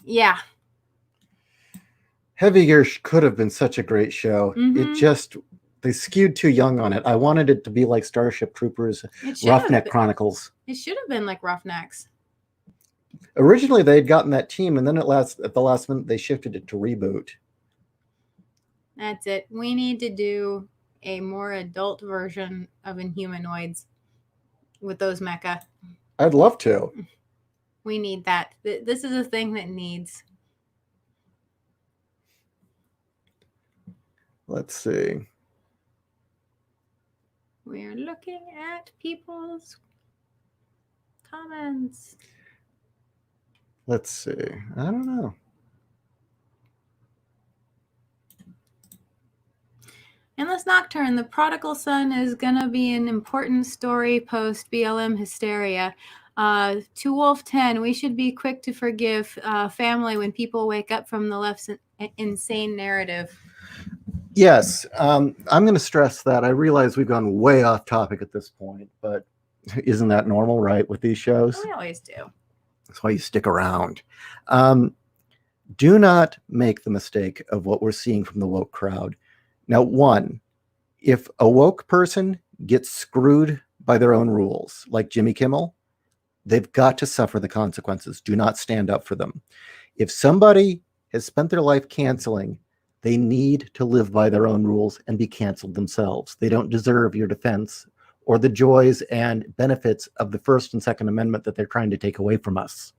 Yeah. Heavy Gear could have been such a great show. It just, they skewed too young on it. I wanted it to be like Starship Troopers, Roughneck Chronicles. It should have been like Roughnecks. Originally, they had gotten that team, and then at the last minute, they shifted it to reboot. That's it. We need to do a more adult version of Inhumanoids with those mecha. I'd love to. We need that. This is a thing that needs. Let's see. We're looking at people's comments. Let's see. I don't know. Endless Nocturne, the prodigal son is going to be an important story post BLM hysteria. To Wolf 10, we should be quick to forgive family when people wake up from the left's insane narrative. Yes, I'm going to stress that. I realize we've gone way off topic at this point, but isn't that normal, right, with these shows? We always do. That's why you stick around. Do not make the mistake of what we're seeing from the woke crowd. Now, one, if a woke person gets screwed by their own rules, like Jimmy Kimmel, they've got to suffer the consequences. Do not stand up for them. If somebody has spent their life canceling, they need to live by their own rules and be canceled themselves. They don't deserve your defense or the joys and benefits of the First and Second Amendment that they're trying to take away from us.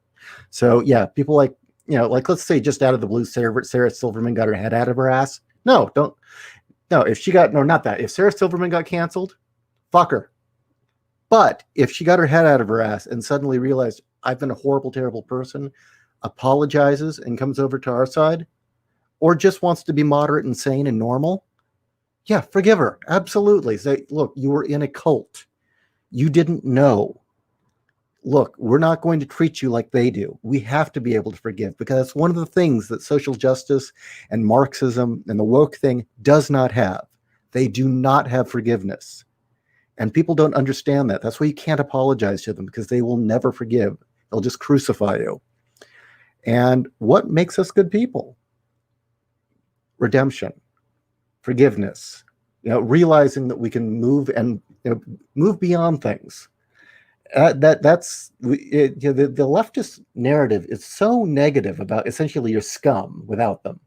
So yeah, people like, like let's say just out of the blue, Sarah Silverman got her head out of her ass. No, don't. No, if she got, no, not that. If Sarah Silverman got canceled, fuck her. But if she got her head out of her ass and suddenly realized I've been a horrible, terrible person, apologizes and comes over to our side, or just wants to be moderate and sane and normal, yeah, forgive her. Absolutely. Say, look, you were in a cult. You didn't know. Look, we're not going to treat you like they do. We have to be able to forgive, because it's one of the things that social justice and Marxism and the woke thing does not have. They do not have forgiveness. And people don't understand that. That's why you can't apologize to them, because they will never forgive. They'll just crucify you. And what makes us good people? Redemption, forgiveness, realizing that we can move and move beyond things. That's the leftist narrative is so negative about essentially your scum without them.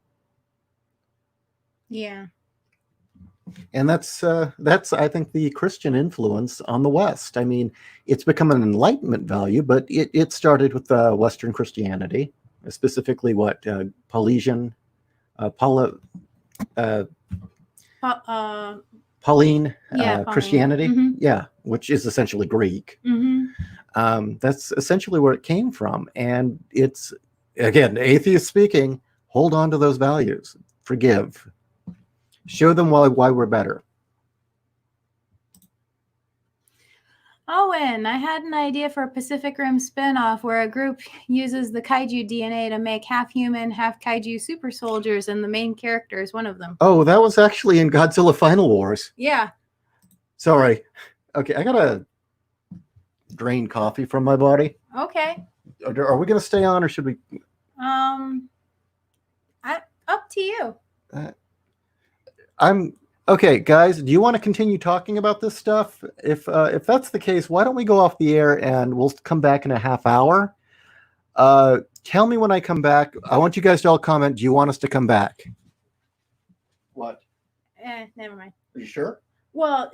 Yeah. And that's I think the Christian influence on the West. I mean, it's become an Enlightenment value, but it started with Western Christianity, specifically what Pauline Pauline. Christianity, Mm-hmm. which is essentially Greek. Mm-hmm. That's essentially where it came from, and it's, again, atheist speaking. Hold on to those values. Forgive. Show them why we're better. Owen, I had an idea for a Pacific Rim spinoff where a group uses the kaiju DNA to make half human, half kaiju super soldiers, and the main character is one of them. Oh, that was actually in Godzilla Final Wars. Yeah. Sorry. Okay, I gotta drain coffee from my body. Okay. Are we gonna stay on, or should we? Up to you. Okay, guys, do you want to continue talking about this stuff? If that's the case, why don't we go off the air and we'll come back in a half hour? Tell me when I come back. I want you guys to all comment. Do you want us to come back? What? Never mind. Are you sure? Well,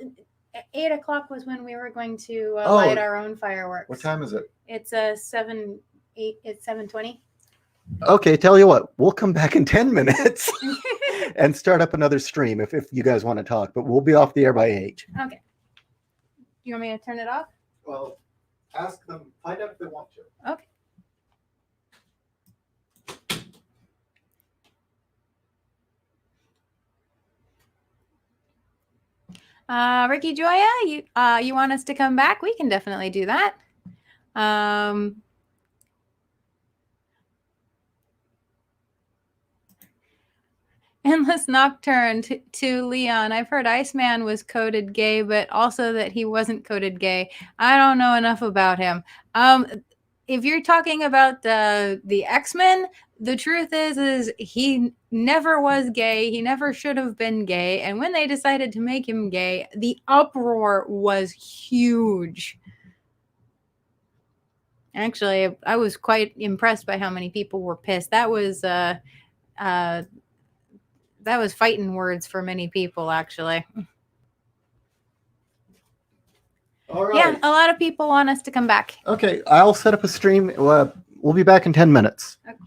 8 o'clock was when we were going to Oh. light our own fireworks. What time is it? It's 7:20. Okay, tell you what, we'll come back in 10 minutes and start up another stream if you guys want to talk, but we'll be off the air by 8. Okay. You want me to turn it off? Well, ask them, find out if they want to. Okay. Ricky Joya, you want us to come back? We can definitely do that. Endless Nocturne to Leon. I've heard Iceman was coded gay, but also that he wasn't coded gay. I don't know enough about him. If you're talking about the X-Men, the truth is he never was gay. He never should have been gay. And when they decided to make him gay, the uproar was huge. Actually, I was quite impressed by how many people were pissed. That was fighting words for many people, actually. All right. Yeah, a lot of people want us to come back. Okay, I'll set up a stream. We'll be back in 10 minutes. Okay.